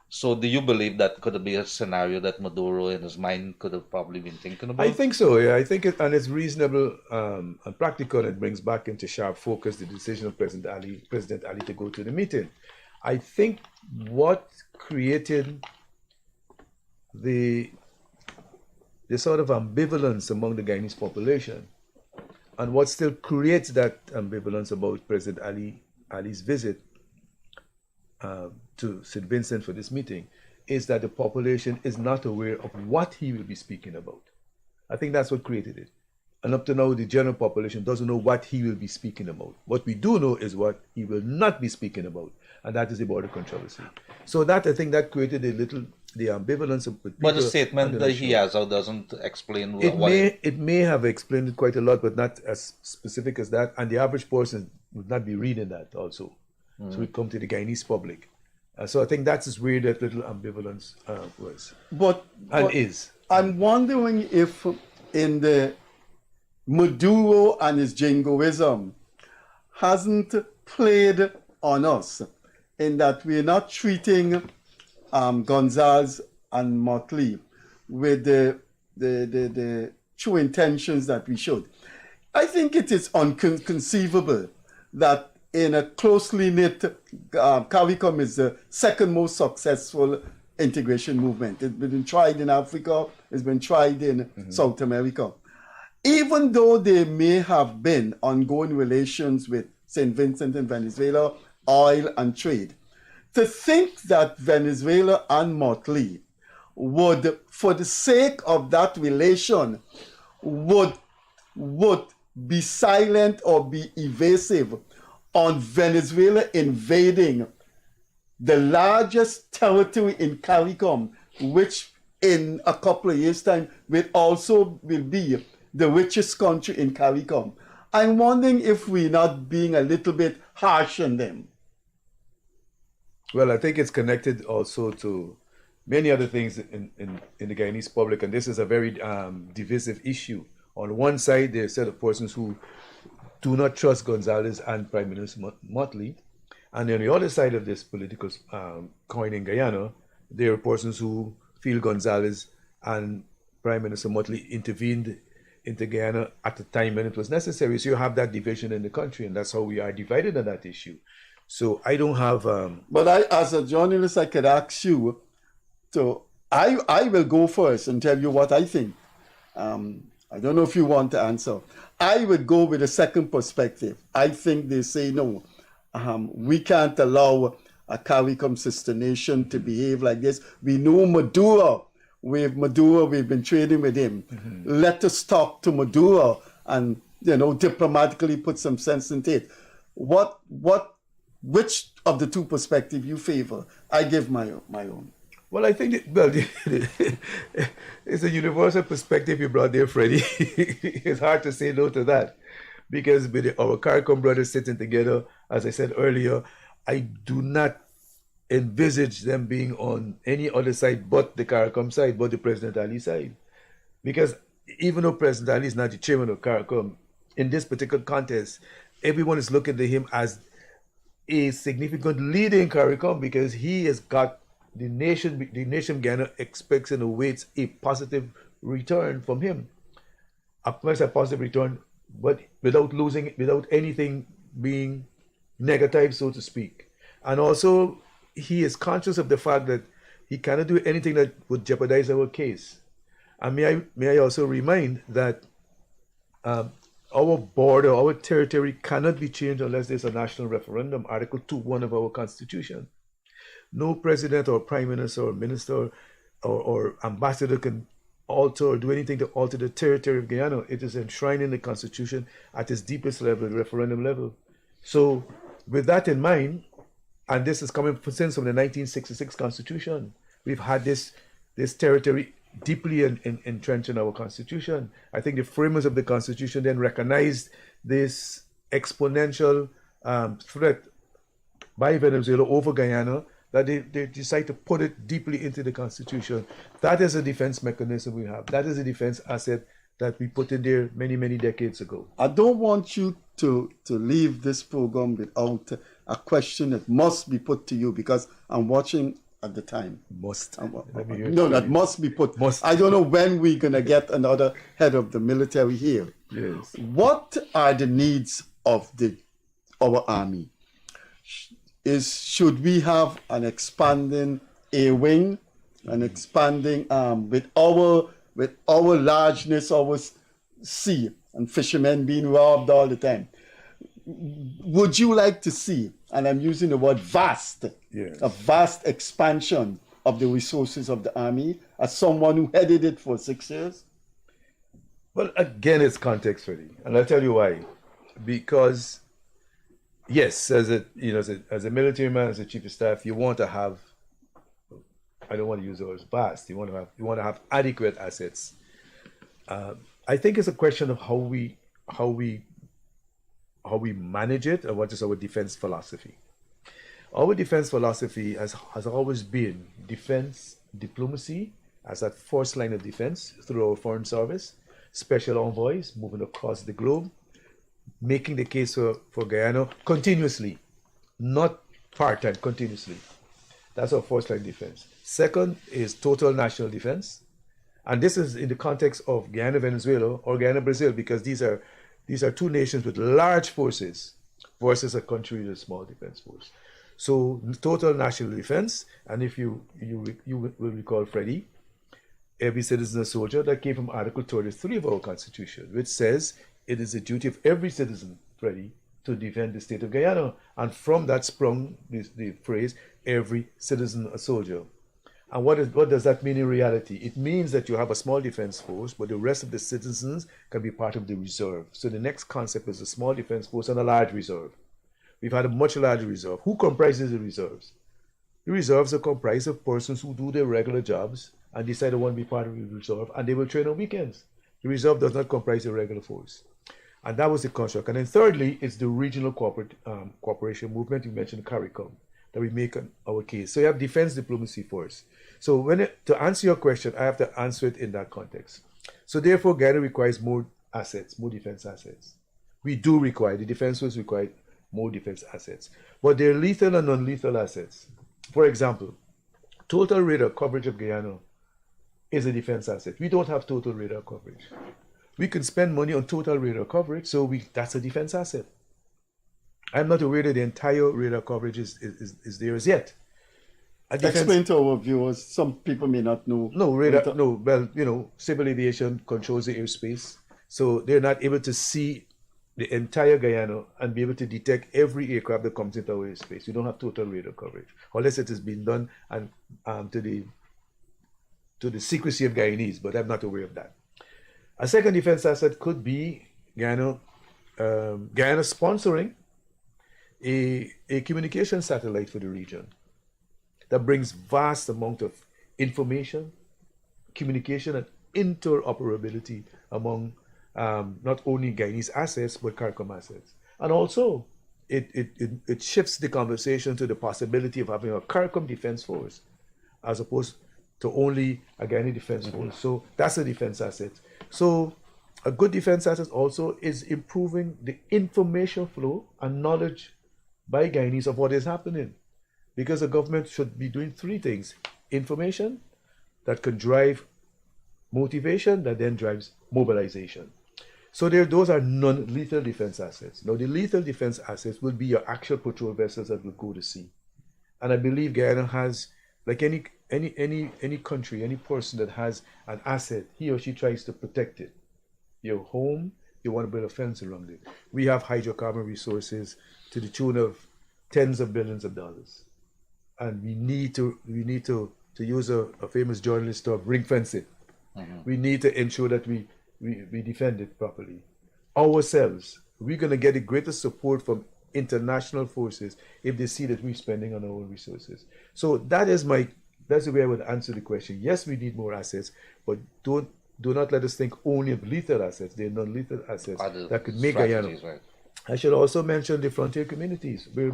So do you believe that could be a scenario that Maduro in his mind could have probably been thinking about? I think so, yeah. I think it's reasonable and practical. It brings back into sharp focus the decision of President Ali to go to the meeting. I think what created the sort of ambivalence among the Guyanese population, and what still creates that ambivalence about President Ali's visit to St. Vincent for this meeting, is that the population is not aware of what he will be speaking about. I think that's what created it. And up to now, the general population doesn't know what he will be speaking about. What we do know is what he will not be speaking about, and that is the border controversy. So that, I think, that created the ambivalence of people. But the statement that he has out doesn't explain it may have explained it quite a lot, but not as specific as that. And the average person would not be reading that also. Mm. So we come to the Guyanese public. So I think that's where that little ambivalence was. But is. I'm wondering if in the Maduro and his jingoism, hasn't played on us in that we're not treating Gonzalez and Motley with the true intentions that we should. I think it is inconceivable that in a closely knit, CARICOM is the second most successful integration movement. It's been tried in Africa, it's been tried in South America. Even though there may have been ongoing relations with St. Vincent and Venezuela, oil and trade, to think that Venezuela and Motley would, for the sake of that relation, would be silent or be evasive on Venezuela invading the largest territory in CARICOM, which in a couple of years' time will be the richest country in CARICOM. I'm wondering if we're not being a little bit harsh on them. Well, I think it's connected also to many other things in the Guyanese public, and this is a very divisive issue. On one side, there are a set of persons who do not trust Gonzalez and Prime Minister Motley, and on the other side of this political coin in Guyana, there are persons who feel Gonzalez and Prime Minister Motley intervened into Guyana at the time when it was necessary. So you have that division in the country, and that's how we are divided on that issue. So I don't have... But as a journalist, I could ask you to... I will go first and tell you what I think. I don't know if you want to answer. I would go with a second perspective. I think they say, no, we can't allow a CARICOM sister nation to behave like this. We know Maduro. We've been trading with him. Let us talk to Maduro and, diplomatically put some sense into it. Which of the two perspectives you favor? I give my own. Well, I think it's a universal perspective you brought there, Freddie. It's hard to say no to that, because with our CARICOM brothers sitting together, as I said earlier, I do not envisage them being on any other side but the CARICOM side, but the President Ali side. Because even though President Ali is not the chairman of CARICOM, in this particular contest, everyone is looking to him as a significant leader in CARICOM, because he has got the nation Ghana expects and awaits a positive return from him. Of course, a positive return, but without anything being negative, so to speak. And also, he is conscious of the fact that he cannot do anything that would jeopardize our case. And may I also remind that our border, our territory cannot be changed unless there's a national referendum, Article 2.1 of our Constitution. No president or prime minister or minister or ambassador can alter or do anything to alter the territory of Guyana. It is enshrined in the Constitution at its deepest level, the referendum level. So with that in mind, and this is coming since from the 1966 Constitution, we've had this territory deeply entrenched in our Constitution. I think the framers of the Constitution then recognized this exponential threat by Venezuela over Guyana, that they decide to put it deeply into the Constitution. That is a defense mechanism we have. That is a defense asset that we put in there many, many decades ago. I don't want you to leave this program without a question that must be put to you, because I'm watching at the time. That must be put. Must. I don't know when we're going to get another head of the military here. Yes. What are the needs of our army? Should we have an expanding air wing, an expanding with our largeness, our sea and fishermen being robbed all the time? Would you like to see, and I'm using the word vast, yes, a vast expansion of the resources of the army, as someone who headed it for 6 years? Well, again, it's context, Freddie, and I'll tell you why. Because yes, as a military man, as a chief of staff, you want to have, I don't want to use the word vast, you want to have adequate assets. I think it's a question of how we manage it, and what is our defense philosophy. Our defense philosophy has always been defense diplomacy as that first line of defense through our foreign service, special envoys moving across the globe, making the case for Guyana continuously, not part-time, continuously. That's our first line defense. Second is total national defense. And this is in the context of Guyana, Venezuela, or Guyana, Brazil, because these are two nations with large forces versus a country with a small defense force. So total national defense, and if you will recall, Freddie, every citizen a soldier, that came from Article 33 of our Constitution, which says it is the duty of every citizen, Freddie, to defend the state of Guyana. And from that sprung the phrase, every citizen a soldier. And what does that mean in reality? It means that you have a small defense force, but the rest of the citizens can be part of the reserve. So the next concept is a small defense force and a large reserve. We've had a much larger reserve. Who comprises the reserves? The reserves are comprised of persons who do their regular jobs and decide they want to be part of the reserve, and they will train on weekends. The reserve does not comprise the regular force. And that was the construct. And then thirdly, it's the regional cooperation movement. You mentioned CARICOM, that we make our case. So you have defense diplomacy first. So to answer your question, I have to answer it in that context. So therefore, Guyana requires more assets, more defense assets. We do require, the defense force require more defense assets. But they're lethal and non-lethal assets. For example, total radar coverage of Guyana is a defense asset. We don't have total radar coverage. We can spend money on total radar coverage, so that's a defense asset. I'm not aware that the entire radar coverage is there as yet. Explain to our viewers, some people may not know. Well, civil aviation controls the airspace, so they're not able to see the entire Guyana and be able to detect every aircraft that comes into our airspace. We don't have total radar coverage, unless it has been done and to the secrecy of Guyanese, but I'm not aware of that. A second defense asset could be Guyana sponsoring a communication satellite for the region that brings vast amount of information, communication, and interoperability among not only Guyanese assets, but CARICOM assets. And also, it shifts the conversation to the possibility of having a CARICOM defense force as opposed to only a Guyanese defense force. So that's a defense asset. So a good defense asset also is improving the information flow and knowledge by Guyanese of what is happening. Because the government should be doing three things: information that can drive motivation, that then drives mobilization. So those are non-lethal defense assets. Now the lethal defense assets will be your actual patrol vessels that will go to sea. And I believe Guyana has, like any country, any person that has an asset, he or she tries to protect it. Your home, you want to build a fence around it. We have hydrocarbon resources to the tune of tens of billions of dollars. And we need to use a famous journalist term, ring fence it. Mm-hmm. We need to ensure that we defend it properly. Ourselves, we're going to get the greatest support from international forces if they see that we're spending on our own resources. So that's the way I would answer the question. Yes, we need more assets, but do not let us think only of lethal assets. They're non-lethal assets that could make Guyana. Right. I should also mention the frontier communities, where a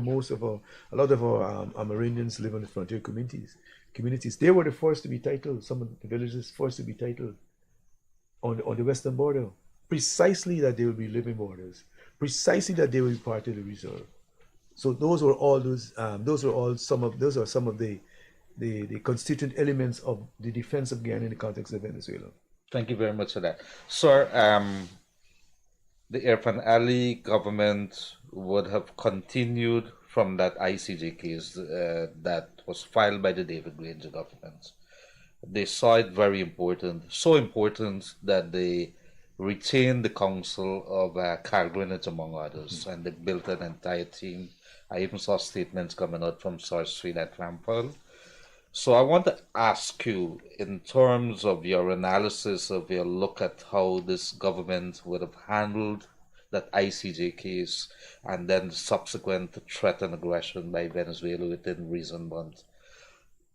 lot of our Amerindians live in the frontier communities. They were the first to be titled. Some of the villages first to be titled on the western border, precisely that they will be living borders, precisely that they will be part of the reserve. So those are some of the constituent elements of the defense of Guyana in the context of Venezuela. Thank you very much for that, sir. The Irfan Ali government would have continued from that ICJ case that was filed by the David Granger government. They saw it very important, so important that they retained the council of Cargrenage, among others, and they built an entire team. I even saw statements coming out from Sir Srinath Rampal. So I want to ask you, in terms of your analysis of your look at how this government would have handled that ICJ case and then the subsequent threat and aggression by Venezuela within recent months,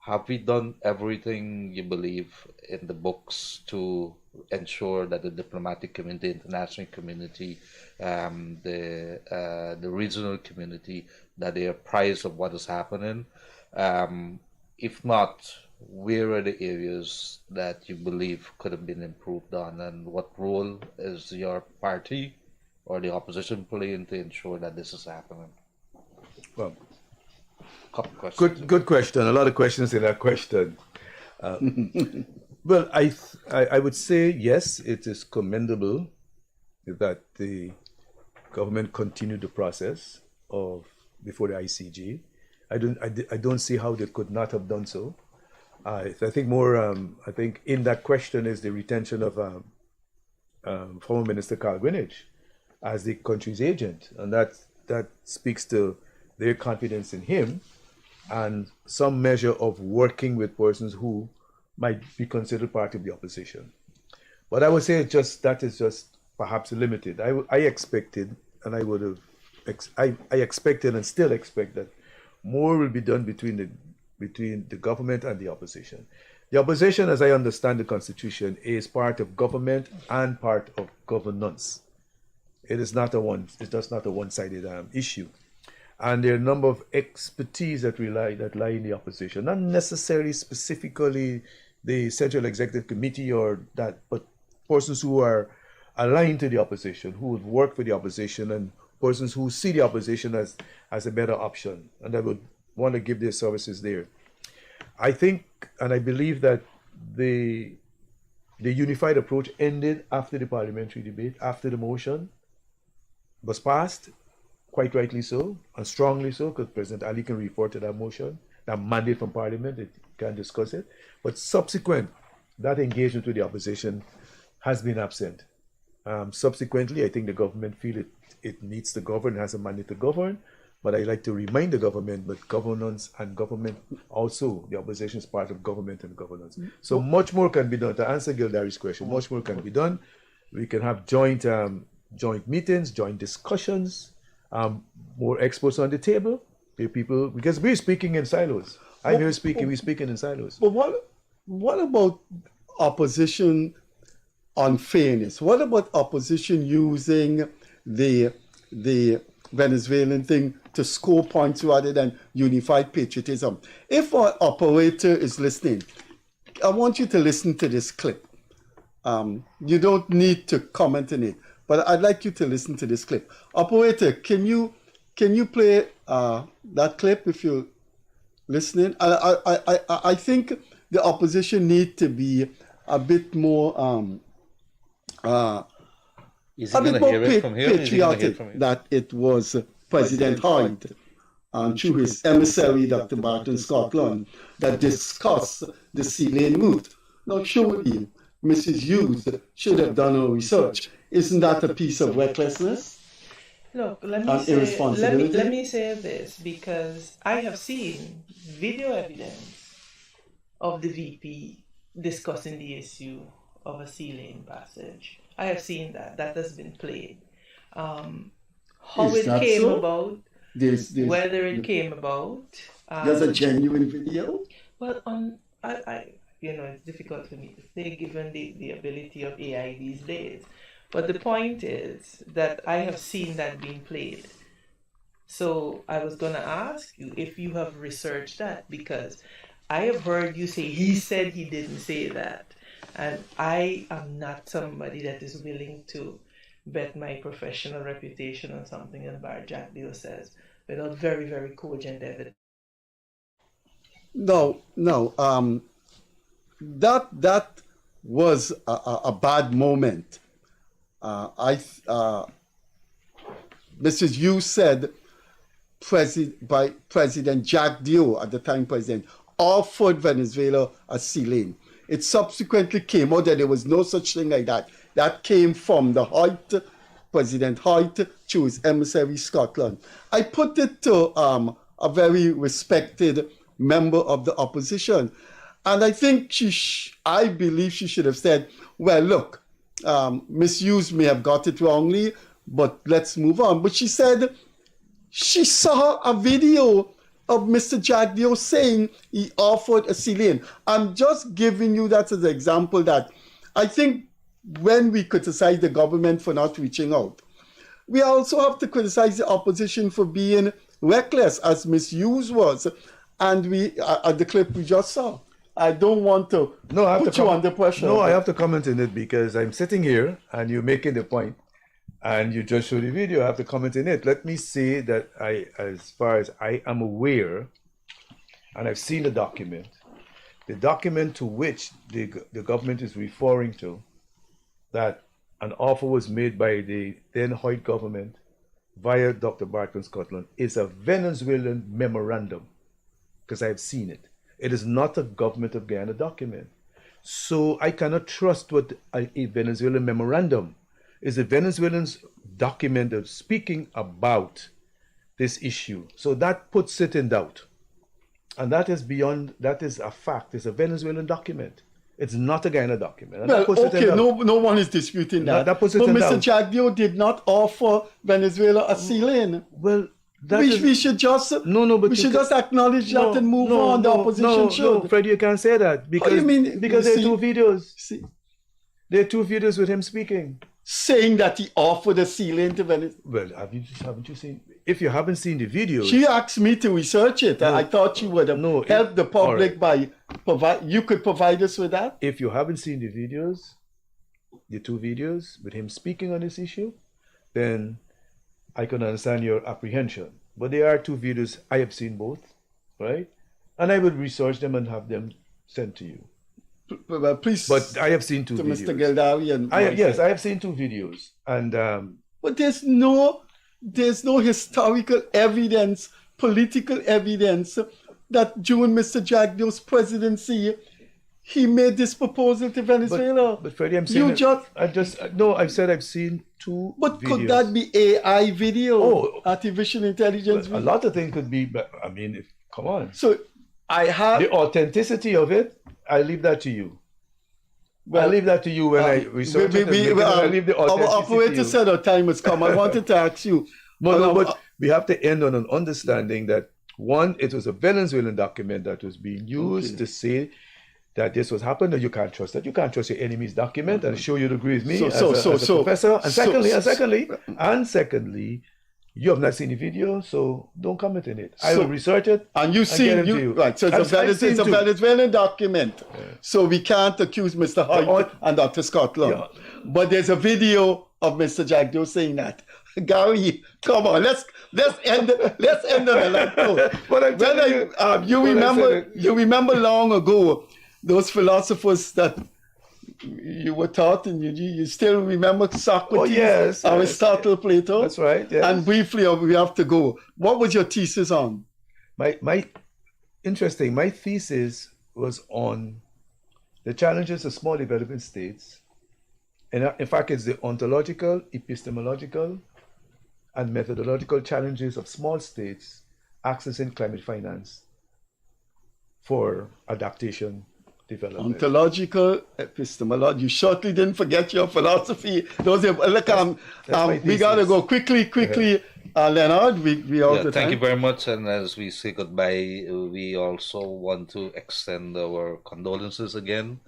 have we done everything you believe in the books to ensure that the diplomatic community, international community, the regional community, that they are apprised of what is happening? If not, where are the areas that you believe could have been improved on, and what role is your party or the opposition playing to ensure that this is happening? Well, Couple questions. good question. A lot of questions in that question. Well, I would say yes, it is commendable that the government continued the process of before the ICJ. I don't see how they could not have done so. I think more. I think in that question is the retention of former Minister Carl Greenwich as the country's agent, and that speaks to their confidence in him and some measure of working with persons who might be considered part of the opposition. But I would say that is just perhaps limited. I expected, and I expected and still expect that more will be done between the government and the opposition. The opposition, as I understand the Constitution, is part of government and part of governance. It is not a one-sided issue. And there are a number of expertise that lie in the opposition, not necessarily specifically the Central Executive Committee or that, but persons who are aligned to the opposition, who would work for the opposition, and persons who see the opposition as a better option, and that would want to give their services there. I think, and I believe that the unified approach ended after the parliamentary debate, after the motion was passed, quite rightly so, and strongly so, because President Ali can refer to that motion, that mandate from Parliament, it can discuss it. But subsequent, that engagement with the opposition has been absent. Subsequently, I think the government feel it needs to govern, has a mandate to govern, but I like to remind the government that governance and government also, the opposition is part of government and governance. So much more can be done. To answer Gildarie's question, much more can be done. We can have joint meetings, joint discussions, more experts on the table, people, because we're speaking in silos. I'm here speaking, we're speaking in silos. But what about opposition unfairness? What about opposition using the Venezuelan thing to score points rather than unified patriotism? If our operator is listening, I want you to listen to this clip. You don't need to comment on it, but I'd like you to listen to this clip. Operator, can you play that clip if you're listening? I think the opposition need to be a bit more patriotic that it was President Hyde through his emissary, Dr. Barton Scotland, that discussed the sea lane route. Now, surely Mrs. Hughes should have done her research. Isn't that a piece of recklessness? Look, let me say this, because I have seen video evidence of the VP discussing the issue of a sea lane passage. I have seen that has been played. How it came about, whether it came about. There's a genuine video? Well, it's difficult for me to say given the ability of AI these days. But the point is that I have seen that being played. So I was going to ask you if you have researched that, because I have heard you say he said he didn't say that. And I am not somebody that is willing to bet my professional reputation on something that Bar Jack Deal says without very, very cogent evidence. No. That was a bad moment. Mrs. Yu said President Jack Dio, at the time president, offered Venezuela a sea lane. It subsequently came out that there was no such thing like that. That came from the Hoyt, President Hoyt, through his emissary Scotland. I put it to a very respected member of the opposition. And I think I believe she should have said, well, look, Miss Hughes may have got it wrongly, but let's move on. But she said she saw a video of Mr. Jagdio saying he offered a sea lane. I'm just giving you that as an example that I think when we criticize the government for not reaching out, we also have to criticize the opposition for being reckless, as Miss Hughes was. And at the clip we just saw. I don't want to put you under pressure. No, I have to comment on it because I'm sitting here and you're making the point. and you just show the video, I have to comment in it. Let me say that as far as I am aware, and I've seen the document to which the government is referring to, that an offer was made by the then Hoyt government via Dr. Barton Scotland, is a Venezuelan memorandum, because I've seen it. It is not a government of Guyana document. So I cannot trust what a Venezuelan memorandum is. The Venezuelans document of speaking about this issue. So that puts it in doubt. And that is beyond, that is a fact. It's a Venezuelan document. It's not a Guyana document. And well, okay, no one is disputing that. That puts it but in Mr. doubt. Jagdeo did not offer Venezuela a sea lane. Well, we should just just acknowledge that and move on. The opposition should. No, Freddie, you can't say that because you mean? Because there are two videos. See, there are two videos with him speaking, saying that he offered a sea lane to Venezuela. Well, haven't you seen? If you haven't seen the video, she asked me to research it. I thought you would have helped the public by provide. You could provide us with that. If you haven't seen the videos, the two videos with him speaking on this issue, then I can understand your apprehension. But there are two videos. I have seen both, right? And I will research them and have them sent to you. Please. But I have seen two videos. Mr. Gildarie and yes, I have seen two videos, and but there's no historical evidence, political evidence that during Mr. Jagdeo's presidency, he made this proposal to Venezuela. But Freddie, I'm saying I've said I've seen two. But videos. could that be AI video? Artificial intelligence video? A lot of things could be, but I mean, come on. So I have the authenticity of it. I leave that to you. Well, I leave that to you when I research it. I leave the authenticity. Our operator said our time has come. I wanted to ask you. But we have to end on an understanding that, one, it was a Venezuelan document that was being used to say that this was happening. You can't trust that. You can't trust your enemy's document. And sure you'd agree with me as a professor. And secondly, you have not seen the video, so don't comment on it. I will research it. And you've seen right. So it's a Venezuelan document. Yeah. So we can't accuse Mr. Hoyt and Dr. Scotland. Yeah. But there's a video of Mr. Jagdeo saying that. Gary, come on, let's end on a light note. But you remember long ago those philosophers that you were taught, and you still remember Socrates, Aristotle, Plato. That's right. Yes. And briefly, we have to go. What was your thesis on? My thesis was on the challenges of small developing states, and in fact, it's the ontological, epistemological, and methodological challenges of small states accessing climate finance for adaptation. Development. Ontological, epistemology. You shortly didn't forget your philosophy. Those are, we gotta go quickly. Leonard, we all the time. Thank you very much. And as we say goodbye, we also want to extend our condolences again,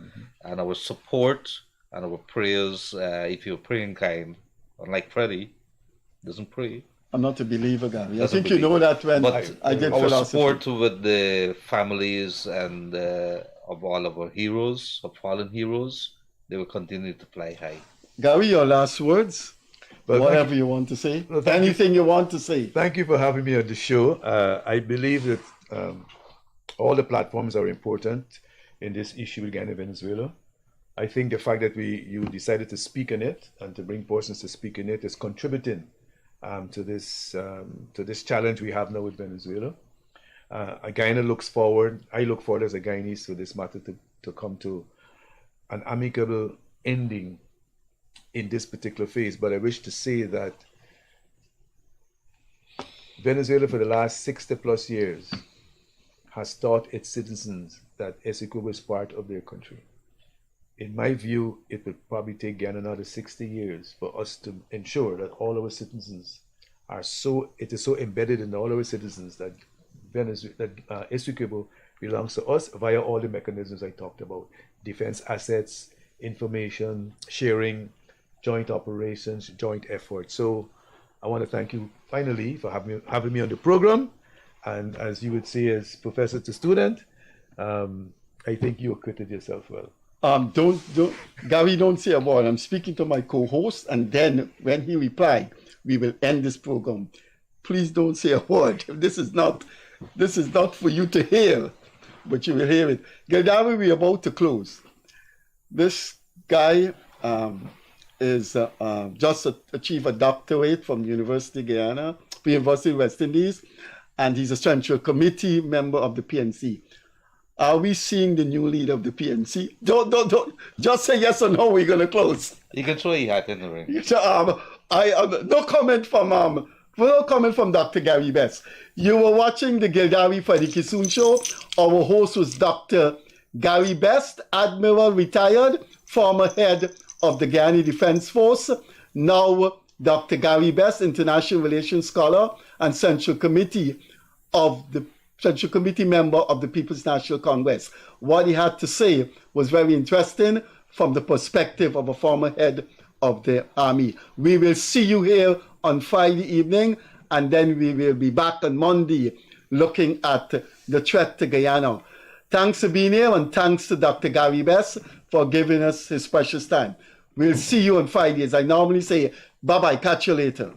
and our support and our prayers. If you're praying kind, unlike Freddie, doesn't pray. I'm not a believer, Gary. I think you know that when I did our philosophy. Support with the families and of all of our heroes, of fallen heroes, they will continue to fly high. Gary, your last words? Well, whatever you want to say. Well, anything you want to say. Thank you for having me on the show. I believe that all the platforms are important in this issue with Guyana, Venezuela. I think the fact that you decided to speak on it and to bring persons to speak on it is contributing to this challenge we have now with Venezuela. Guyana looks forward. I look forward as a Guyanese for this matter to come to an amicable ending in this particular phase. But I wish to say that Venezuela for the last 60 plus years has taught its citizens that Essequibo is part of their country. In my view, it will probably take Guyana another 60 years for us to ensure that all our citizens it is so embedded in all our citizens that Essequibo belongs to us via all the mechanisms I talked about: defense assets, information sharing, joint operations, joint efforts. So I want to thank you finally for having me on the program. And as you would say, as professor to student, I think you acquitted yourself well. Don't, Gary, don't say a word. I'm speaking to my co-host, and then when he replied, we will end this program. Please don't say a word. This is not for you to hear, but you will hear it. Gildarie, we're about to close. This guy is just achieved a doctorate from the University of Guyana, the University of West Indies, and he's a Central Committee member of the PNC. Are we seeing the new leader of the PNC? Don't. Just say yes or no. We're gonna close. You can throw your hat in the ring. No comment from Dr. Gary Best. You were watching the Gildarie Freddie Kissoon Show. Our host was Dr. Gary Best, Admiral retired, former head of the Guyanese Defense Force. Now Dr. Gary Best, international relations scholar and Central Committee member of the People's National Congress. What he had to say was very interesting from the perspective of a former head of the army. We will see you here on Friday evening, and then we will be back on Monday looking at the threat to Guyana. Thanks for being here, and thanks to Dr. Gary Best for giving us his precious time. We'll see you on Friday. As I normally say, bye-bye, catch you later.